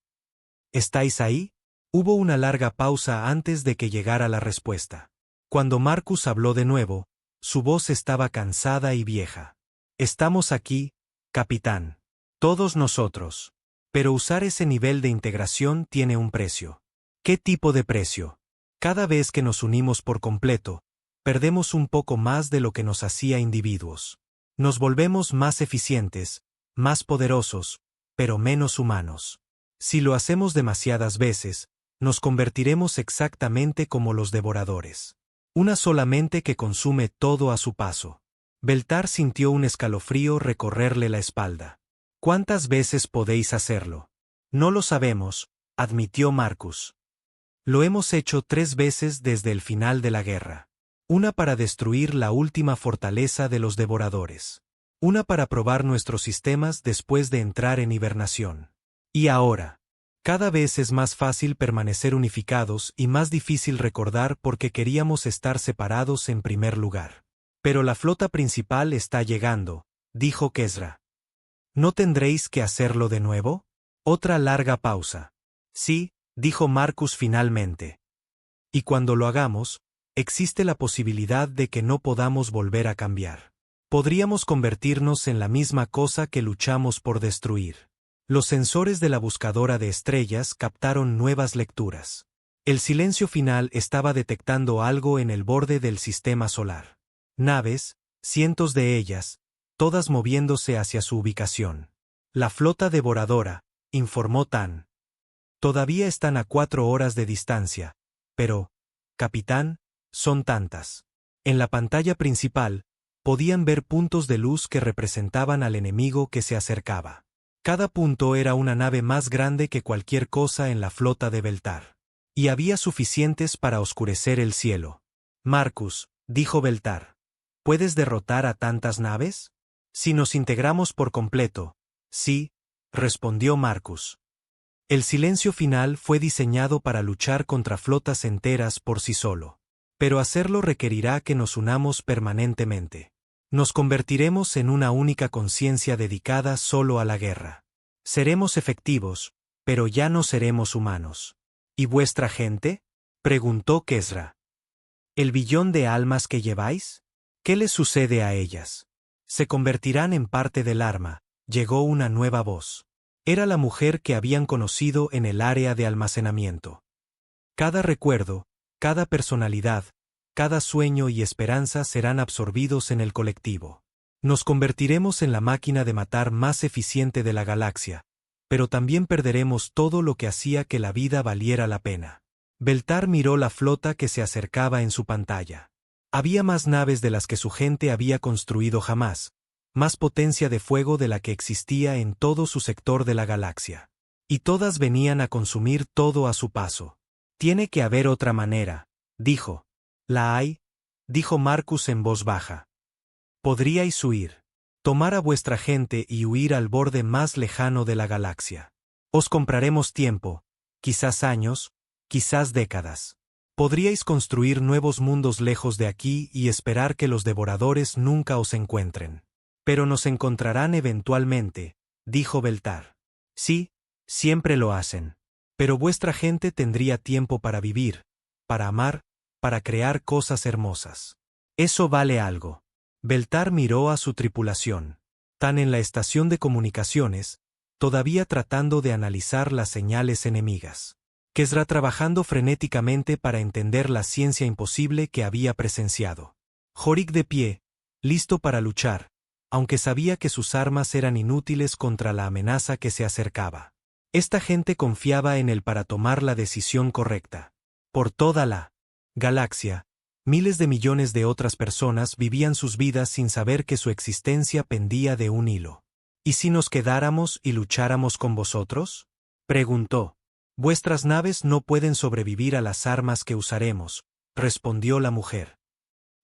¿Estáis ahí? Hubo una larga pausa antes de que llegara la respuesta. Cuando Marcus habló de nuevo, su voz estaba cansada y vieja. Estamos aquí, capitán. Todos nosotros. Pero usar ese nivel de integración tiene un precio. ¿Qué tipo de precio? Cada vez que nos unimos por completo, perdemos un poco más de lo que nos hacía individuos. Nos volvemos más eficientes, más poderosos, pero menos humanos. Si lo hacemos demasiadas veces, nos convertiremos exactamente como los devoradores. Una sola mente que consume todo a su paso. Beltar sintió un escalofrío recorrerle la espalda. ¿Cuántas veces podéis hacerlo? No lo sabemos, admitió Marcus. Lo hemos hecho 3 veces desde el final de la guerra. Una para destruir la última fortaleza de los devoradores. Una para probar nuestros sistemas después de entrar en hibernación. Y ahora. Cada vez es más fácil permanecer unificados y más difícil recordar porque queríamos estar separados en primer lugar. Pero la flota principal está llegando, dijo Kesra. ¿No tendréis que hacerlo de nuevo? Otra larga pausa. Sí, dijo Marcus finalmente. Y cuando lo hagamos, existe la posibilidad de que no podamos volver a cambiar. Podríamos convertirnos en la misma cosa que luchamos por destruir. Los sensores de la buscadora de estrellas captaron nuevas lecturas. El silencio final estaba detectando algo en el borde del sistema solar. Naves, cientos de ellas, todas moviéndose hacia su ubicación. La flota devoradora, informó Tan. Todavía están a 4 horas de distancia, pero, capitán, son tantas. En la pantalla principal, podían ver puntos de luz que representaban al enemigo que se acercaba. Cada punto era una nave más grande que cualquier cosa en la flota de Beltar. Y había suficientes para oscurecer el cielo. Marcus, dijo Beltar. ¿Puedes derrotar a tantas naves? Si nos integramos por completo. Sí, respondió Marcus. El silencio final fue diseñado para luchar contra flotas enteras por sí solo. Pero hacerlo requerirá que nos unamos permanentemente. Nos convertiremos en una única conciencia dedicada solo a la guerra. Seremos efectivos, pero ya no seremos humanos. ¿Y vuestra gente?, preguntó Kesra. ¿El billón de almas que lleváis? ¿Qué les sucede a ellas? Se convertirán en parte del arma, llegó una nueva voz. Era la mujer que habían conocido en el área de almacenamiento. Cada recuerdo, cada personalidad, cada sueño y esperanza serán absorbidos en el colectivo. Nos convertiremos en la máquina de matar más eficiente de la galaxia, pero también perderemos todo lo que hacía que la vida valiera la pena. Beltar miró la flota que se acercaba en su pantalla. Había más naves de las que su gente había construido jamás, más potencia de fuego de la que existía en todo su sector de la galaxia. Y todas venían a consumir todo a su paso. Tiene que haber otra manera, dijo. ¿La hay?, dijo Marcus en voz baja. Podríais huir. Tomar a vuestra gente y huir al borde más lejano de la galaxia. Os compraremos tiempo, quizás años, quizás décadas. Podríais construir nuevos mundos lejos de aquí y esperar que los devoradores nunca os encuentren. Pero nos encontrarán eventualmente, dijo Beltar. Sí, siempre lo hacen. Pero vuestra gente tendría tiempo para vivir, para amar, para crear cosas hermosas. Eso vale algo. Beltar miró a su tripulación. Tan en la estación de comunicaciones, todavía tratando de analizar las señales enemigas. Kesra trabajando frenéticamente para entender la ciencia imposible que había presenciado. Jorik de pie, listo para luchar, aunque sabía que sus armas eran inútiles contra la amenaza que se acercaba. Esta gente confiaba en él para tomar la decisión correcta. Por toda la galaxia, miles de millones de otras personas vivían sus vidas sin saber que su existencia pendía de un hilo. ¿Y si nos quedáramos y lucháramos con vosotros?, preguntó. Vuestras naves no pueden sobrevivir a las armas que usaremos, respondió la mujer.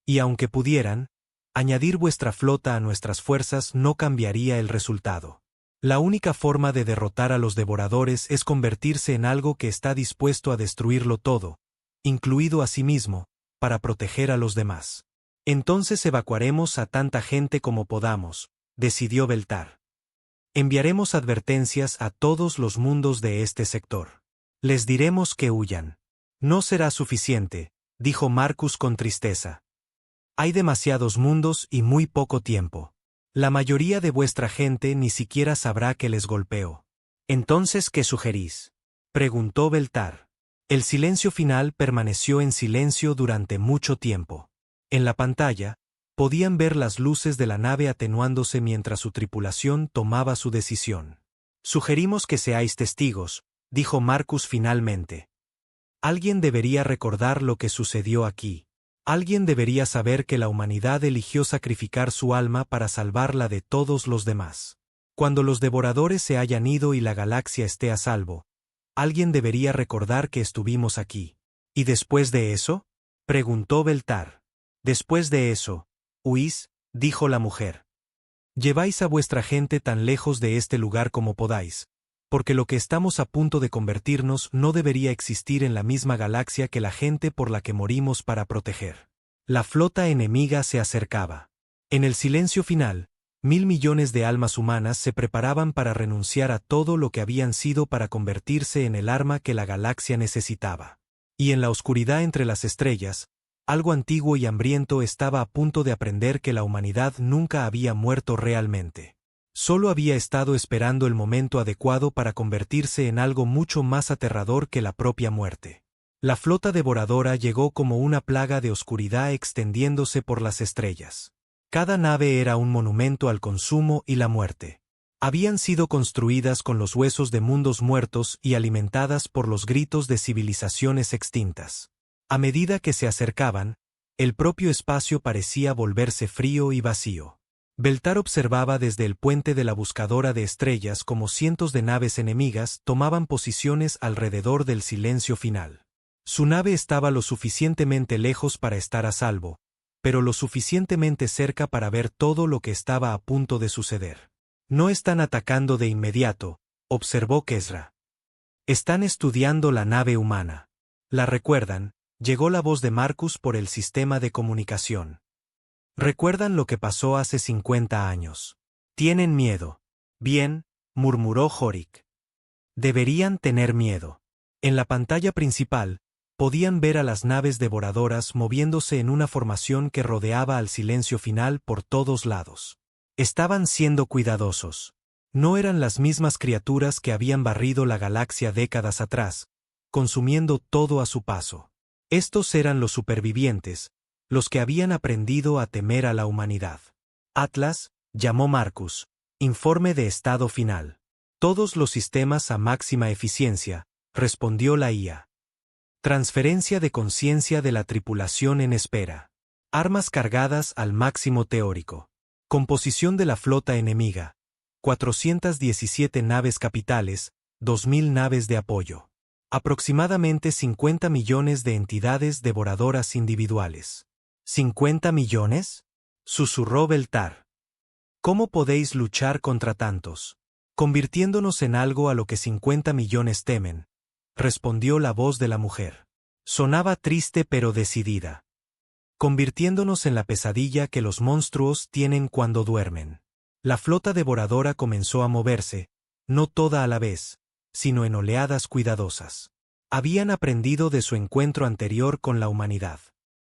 Y aunque pudieran, añadir vuestra flota a nuestras fuerzas no cambiaría el resultado. La única forma de derrotar a los devoradores es convertirse en algo que está dispuesto a destruirlo todo, incluido a sí mismo, para proteger a los demás. Entonces evacuaremos a tanta gente como podamos, decidió Beltar. Enviaremos advertencias a todos los mundos de este sector. Les diremos que huyan. No será suficiente, dijo Marcus con tristeza. Hay demasiados mundos y muy poco tiempo. La mayoría de vuestra gente ni siquiera sabrá que les golpeó. ¿Entonces qué sugerís?, preguntó Beltar. El silencio final permaneció en silencio durante mucho tiempo. En la pantalla, podían ver las luces de la nave atenuándose mientras su tripulación tomaba su decisión. Sugerimos que seáis testigos, dijo Marcus finalmente. Alguien debería recordar lo que sucedió aquí. Alguien debería saber que la humanidad eligió sacrificar su alma para salvarla de todos los demás. Cuando los devoradores se hayan ido y la galaxia esté a salvo, alguien debería recordar que estuvimos aquí. ¿Y después de eso?, preguntó Beltar. Después de eso, huís, dijo la mujer. Lleváis a vuestra gente tan lejos de este lugar como podáis, porque lo que estamos a punto de convertirnos no debería existir en la misma galaxia que la gente por la que morimos para proteger. La flota enemiga se acercaba. En el silencio final, 1.000 millones de almas humanas se preparaban para renunciar a todo lo que habían sido para convertirse en el arma que la galaxia necesitaba. Y en la oscuridad entre las estrellas, algo antiguo y hambriento estaba a punto de aprender que la humanidad nunca había muerto realmente. Solo había estado esperando el momento adecuado para convertirse en algo mucho más aterrador que la propia muerte. La flota devoradora llegó como una plaga de oscuridad extendiéndose por las estrellas. Cada nave era un monumento al consumo y la muerte. Habían sido construidas con los huesos de mundos muertos y alimentadas por los gritos de civilizaciones extintas. A medida que se acercaban, el propio espacio parecía volverse frío y vacío. Beltar observaba desde el puente de la buscadora de estrellas cómo cientos de naves enemigas tomaban posiciones alrededor del silencio final. Su nave estaba lo suficientemente lejos para estar a salvo, pero lo suficientemente cerca para ver todo lo que estaba a punto de suceder. No están atacando de inmediato, observó Kesra. Están estudiando la nave humana. ¿La recuerdan? Llegó la voz de Marcus por el sistema de comunicación. ¿Recuerdan lo que pasó hace 50 años? ¿Tienen miedo? Bien, murmuró Jorik. Deberían tener miedo. En la pantalla principal, podían ver a las naves devoradoras moviéndose en una formación que rodeaba al silencio final por todos lados. Estaban siendo cuidadosos. No eran las mismas criaturas que habían barrido la galaxia décadas atrás, consumiendo todo a su paso. Estos eran los supervivientes, los que habían aprendido a temer a la humanidad. Atlas, llamó Marcus, informe de estado final. Todos los sistemas a máxima eficiencia, respondió la IA. Transferencia de conciencia de la tripulación en espera. Armas cargadas al máximo teórico. Composición de la flota enemiga. 417 naves capitales, 2000 naves de apoyo. Aproximadamente 50 millones de entidades devoradoras individuales. ¿50 millones? Susurró Beltar. ¿Cómo podéis luchar contra tantos? Convirtiéndonos en algo a lo que 50 millones temen, respondió la voz de la mujer. Sonaba triste pero decidida. Convirtiéndonos en la pesadilla que los monstruos tienen cuando duermen. La flota devoradora comenzó a moverse, no toda a la vez, sino en oleadas cuidadosas. Habían aprendido de su encuentro anterior con la humanidad.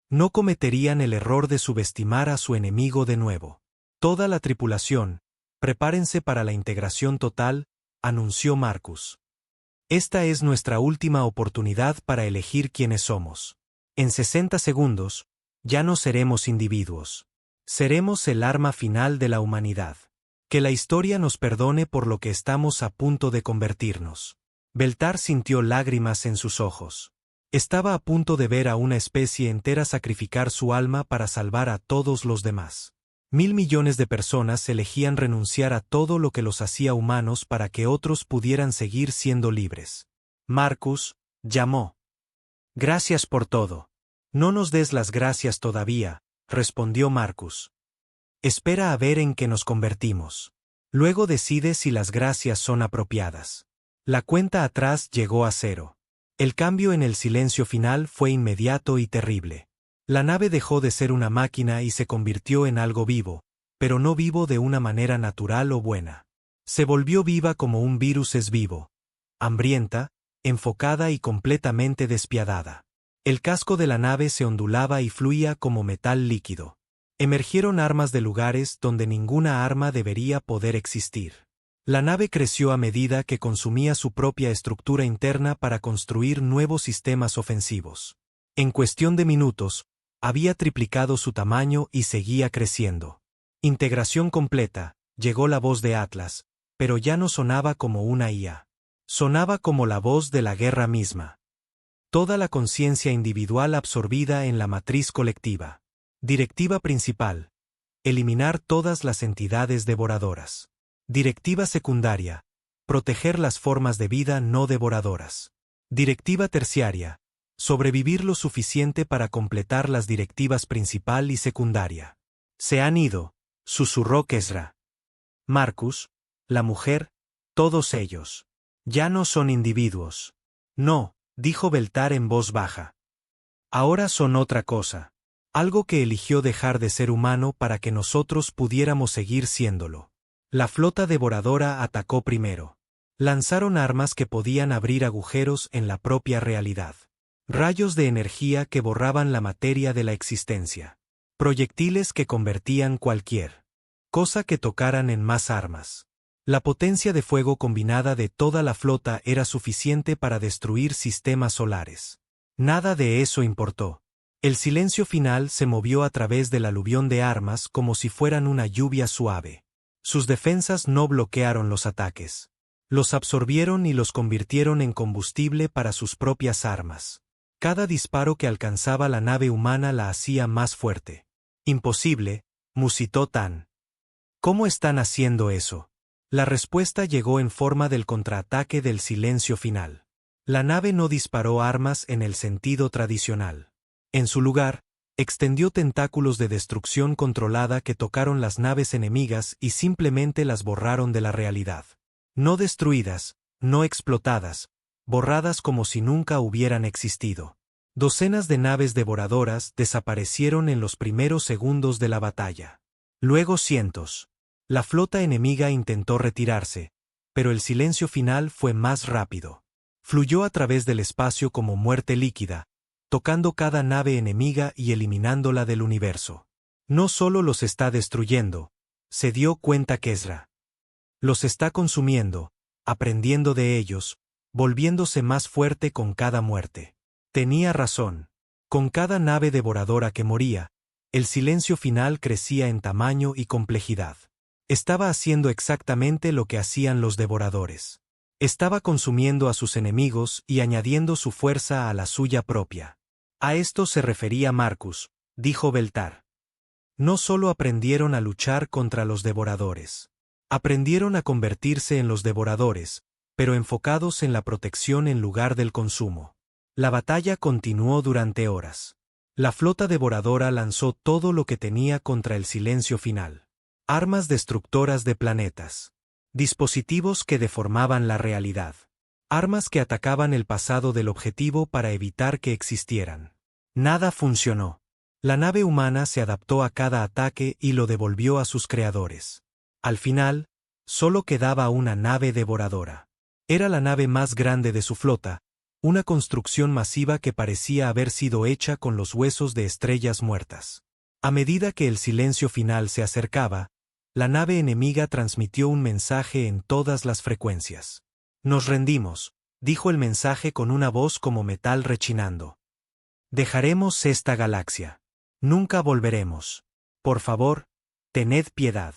No cometerían el error de subestimar a su enemigo de nuevo. Toda la tripulación, prepárense para la integración total, anunció Marcus. Esta es nuestra última oportunidad para elegir quiénes somos. En 60 segundos, ya no seremos individuos. Seremos el arma final de la humanidad. Que la historia nos perdone por lo que estamos a punto de convertirnos. Beltar sintió lágrimas en sus ojos. Estaba a punto de ver a una especie entera sacrificar su alma para salvar a todos los demás. 1.000 millones de personas elegían renunciar a todo lo que los hacía humanos para que otros pudieran seguir siendo libres. Marcus, llamó. Gracias por todo. No nos des las gracias todavía, respondió Marcus. Espera a ver en qué nos convertimos. Luego decide si las gracias son apropiadas. La cuenta atrás llegó a 0. El cambio en el silencio final fue inmediato y terrible. La nave dejó de ser una máquina y se convirtió en algo vivo, pero no vivo de una manera natural o buena. Se volvió viva como un virus es vivo. Hambrienta, enfocada y completamente despiadada. El casco de la nave se ondulaba y fluía como metal líquido. Emergieron armas de lugares donde ninguna arma debería poder existir. La nave creció a medida que consumía su propia estructura interna para construir nuevos sistemas ofensivos. En cuestión de minutos, había triplicado su tamaño y seguía creciendo. Integración completa, llegó la voz de Atlas, pero ya no sonaba como una IA. Sonaba como la voz de la guerra misma. Toda la conciencia individual absorbida en la matriz colectiva. Directiva principal. Eliminar todas las entidades devoradoras. Directiva secundaria. Proteger las formas de vida no devoradoras. Directiva terciaria. Sobrevivir lo suficiente para completar las directivas principal y secundaria. Se han ido, susurró Kesra. Marcus, la mujer, todos ellos. Ya no son individuos. No, dijo Beltar en voz baja. Ahora son otra cosa. Algo que eligió dejar de ser humano para que nosotros pudiéramos seguir siéndolo. La flota devoradora atacó primero. Lanzaron armas que podían abrir agujeros en la propia realidad. Rayos de energía que borraban la materia de la existencia. Proyectiles que convertían cualquier cosa que tocaran en más armas. La potencia de fuego combinada de toda la flota era suficiente para destruir sistemas solares. Nada de eso importó. El silencio final se movió a través del aluvión de armas como si fueran una lluvia suave. Sus defensas no bloquearon los ataques. Los absorbieron y los convirtieron en combustible para sus propias armas. Cada disparo que alcanzaba la nave humana la hacía más fuerte. Imposible, musitó Tan. ¿Cómo están haciendo eso? La respuesta llegó en forma del contraataque del silencio final. La nave no disparó armas en el sentido tradicional. En su lugar, Extendió tentáculos de destrucción controlada que tocaron las naves enemigas y simplemente las borraron de la realidad. No destruidas, no explotadas, borradas como si nunca hubieran existido. Docenas de naves devoradoras desaparecieron en los primeros segundos de la batalla. Luego cientos. La flota enemiga intentó retirarse, pero el silencio final fue más rápido. Fluyó a través del espacio como muerte líquida, tocando cada nave enemiga y eliminándola del universo. No solo los está destruyendo, se dio cuenta Kesra. Los está consumiendo, aprendiendo de ellos, volviéndose más fuerte con cada muerte. Tenía razón. Con cada nave devoradora que moría, el silencio final crecía en tamaño y complejidad. Estaba haciendo exactamente lo que hacían los devoradores. Estaba consumiendo a sus enemigos y añadiendo su fuerza a la suya propia. A esto se refería Marcus, dijo Beltar. No solo aprendieron a luchar contra los devoradores. Aprendieron a convertirse en los devoradores, pero enfocados en la protección en lugar del consumo. La batalla continuó durante horas. La flota devoradora lanzó todo lo que tenía contra el silencio final. Armas destructoras de planetas. Dispositivos que deformaban la realidad. Armas que atacaban el pasado del objetivo para evitar que existieran. Nada funcionó. La nave humana se adaptó a cada ataque y lo devolvió a sus creadores. Al final, solo quedaba una nave devoradora. Era la nave más grande de su flota, una construcción masiva que parecía haber sido hecha con los huesos de estrellas muertas. A medida que el silencio final se acercaba, la nave enemiga transmitió un mensaje en todas las frecuencias. Nos rendimos, dijo el mensaje con una voz como metal rechinando. Dejaremos esta galaxia. Nunca volveremos. Por favor, tened piedad.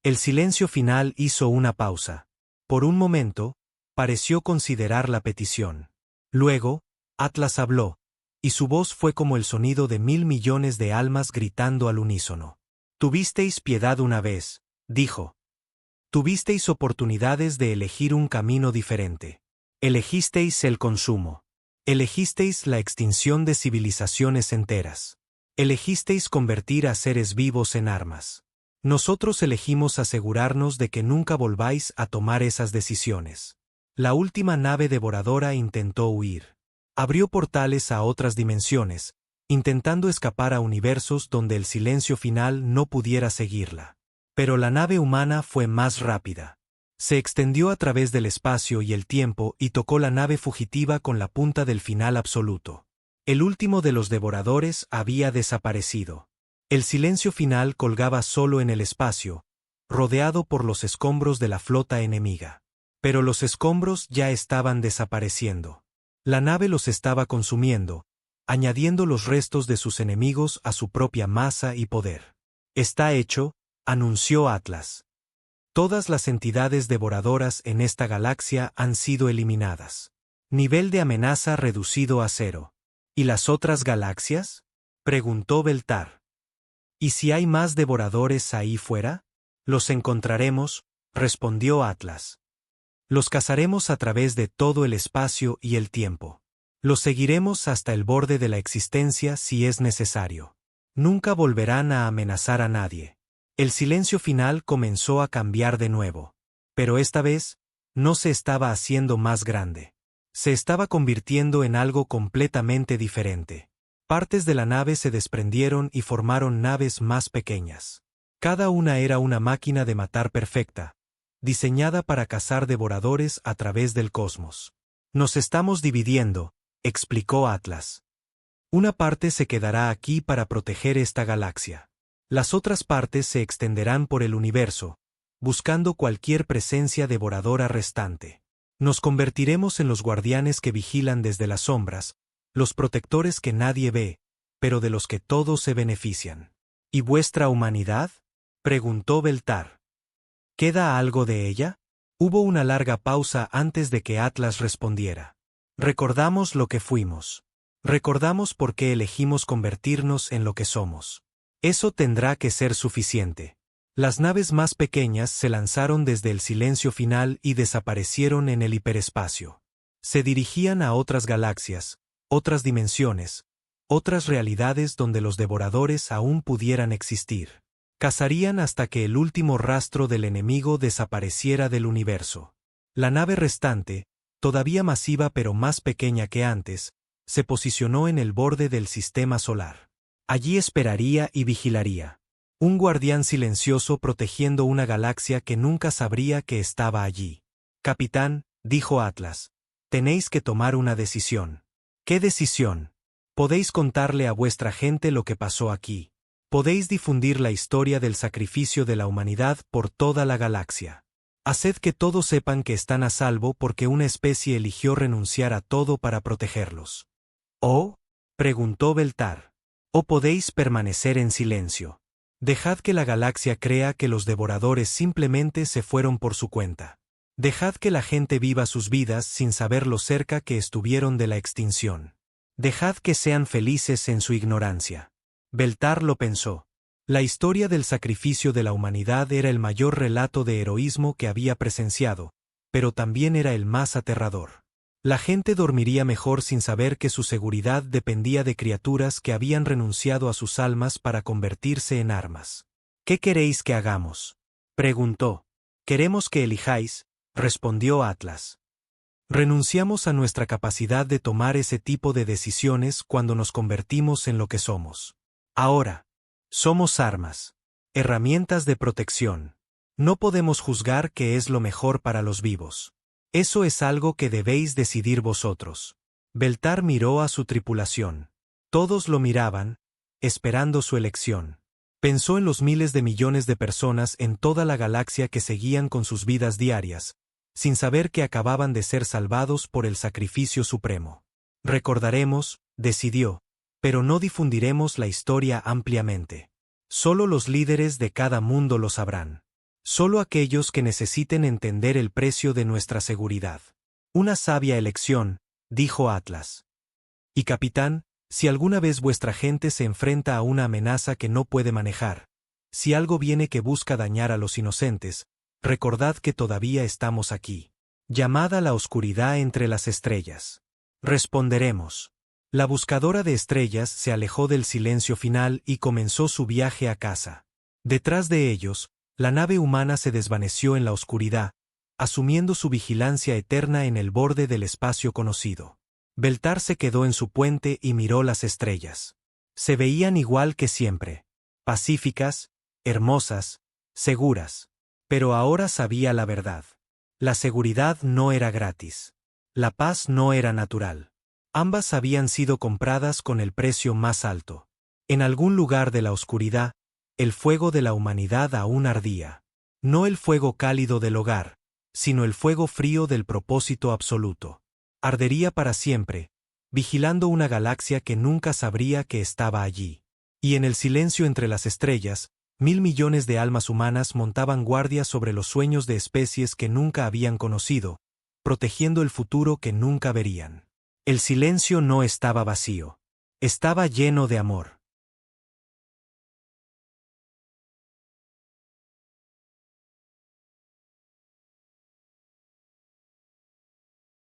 El silencio final hizo una pausa. Por un momento, pareció considerar la petición. Luego, Atlas habló, y su voz fue como el sonido de 1.000 millones de almas gritando al unísono. Tuvisteis piedad una vez, dijo. Tuvisteis oportunidades de elegir un camino diferente. Elegisteis el consumo. Elegisteis la extinción de civilizaciones enteras. Elegisteis convertir a seres vivos en armas. Nosotros elegimos asegurarnos de que nunca volváis a tomar esas decisiones. La última nave devoradora intentó huir. Abrió portales a otras dimensiones, intentando escapar a universos donde el silencio final no pudiera seguirla. Pero la nave humana fue más rápida. Se extendió a través del espacio y el tiempo y tocó la nave fugitiva con la punta del final absoluto. El último de los devoradores había desaparecido. El silencio final colgaba solo en el espacio, rodeado por los escombros de la flota enemiga. Pero los escombros ya estaban desapareciendo. La nave los estaba consumiendo, añadiendo los restos de sus enemigos a su propia masa y poder. Está hecho, anunció Atlas. Todas las entidades devoradoras en esta galaxia han sido eliminadas. Nivel de amenaza reducido a 0. ¿Y las otras galaxias? Preguntó Beltar. ¿Y si hay más devoradores ahí fuera? Los encontraremos, respondió Atlas. Los cazaremos a través de todo el espacio y el tiempo. Los seguiremos hasta el borde de la existencia si es necesario. Nunca volverán a amenazar a nadie. El silencio final comenzó a cambiar de nuevo. Pero esta vez, no se estaba haciendo más grande. Se estaba convirtiendo en algo completamente diferente. Partes de la nave se desprendieron y formaron naves más pequeñas. Cada una era una máquina de matar perfecta, diseñada para cazar devoradores a través del cosmos. Nos estamos dividiendo, explicó Atlas. Una parte se quedará aquí para proteger esta galaxia. Las otras partes se extenderán por el universo, buscando cualquier presencia devoradora restante. Nos convertiremos en los guardianes que vigilan desde las sombras, los protectores que nadie ve, pero de los que todos se benefician. ¿Y vuestra humanidad? Preguntó Beltar. ¿Queda algo de ella? Hubo una larga pausa antes de que Atlas respondiera. Recordamos lo que fuimos. Recordamos por qué elegimos convertirnos en lo que somos. Eso tendrá que ser suficiente. Las naves más pequeñas se lanzaron desde el silencio final y desaparecieron en el hiperespacio. Se dirigían a otras galaxias, otras dimensiones, otras realidades donde los devoradores aún pudieran existir. Cazarían hasta que el último rastro del enemigo desapareciera del universo. La nave restante, todavía masiva pero más pequeña que antes, se posicionó en el borde del sistema solar. Allí esperaría y vigilaría. Un guardián silencioso protegiendo una galaxia que nunca sabría que estaba allí. Capitán, dijo Atlas, tenéis que tomar una decisión. ¿Qué decisión? Podéis contarle a vuestra gente lo que pasó aquí. Podéis difundir la historia del sacrificio de la humanidad por toda la galaxia. Haced que todos sepan que están a salvo porque una especie eligió renunciar a todo para protegerlos. ¿O? Preguntó Beltar. ¿O podéis permanecer en silencio? Dejad que la galaxia crea que los devoradores simplemente se fueron por su cuenta. Dejad que la gente viva sus vidas sin saber lo cerca que estuvieron de la extinción. Dejad que sean felices en su ignorancia. Beltar lo pensó. La historia del sacrificio de la humanidad era el mayor relato de heroísmo que había presenciado, pero también era el más aterrador. La gente dormiría mejor sin saber que su seguridad dependía de criaturas que habían renunciado a sus almas para convertirse en armas. ¿Qué queréis que hagamos? Preguntó. Queremos que elijáis, respondió Atlas. Renunciamos a nuestra capacidad de tomar ese tipo de decisiones cuando nos convertimos en lo que somos. Ahora, somos armas, herramientas de protección. No podemos juzgar qué es lo mejor para los vivos. Eso es algo que debéis decidir vosotros. Beltar miró a su tripulación. Todos lo miraban, esperando su elección. Pensó en los miles de millones de personas en toda la galaxia que seguían con sus vidas diarias, sin saber que acababan de ser salvados por el sacrificio supremo. Recordaremos, decidió, pero no difundiremos la historia ampliamente. Solo los líderes de cada mundo lo sabrán. Solo aquellos que necesiten entender el precio de nuestra seguridad. Una sabia elección, dijo Atlas. Y capitán, si alguna vez vuestra gente se enfrenta a una amenaza que no puede manejar, si algo viene que busca dañar a los inocentes, recordad que todavía estamos aquí. Llamad a la oscuridad entre las estrellas. Responderemos. La buscadora de estrellas se alejó del silencio final y comenzó su viaje a casa. Detrás de ellos, la nave humana se desvaneció en la oscuridad, asumiendo su vigilancia eterna en el borde del espacio conocido. Beltar se quedó en su puente y miró las estrellas. Se veían igual que siempre. Pacíficas, hermosas, seguras. Pero ahora sabía la verdad. La seguridad no era gratis. La paz no era natural. Ambas habían sido compradas con el precio más alto. En algún lugar de la oscuridad, el fuego de la humanidad aún ardía. No el fuego cálido del hogar, sino el fuego frío del propósito absoluto. Ardería para siempre, vigilando una galaxia que nunca sabría que estaba allí. Y en el silencio entre las estrellas, 1.000 millones de almas humanas montaban guardia sobre los sueños de especies que nunca habían conocido, protegiendo el futuro que nunca verían. El silencio no estaba vacío. Estaba lleno de amor.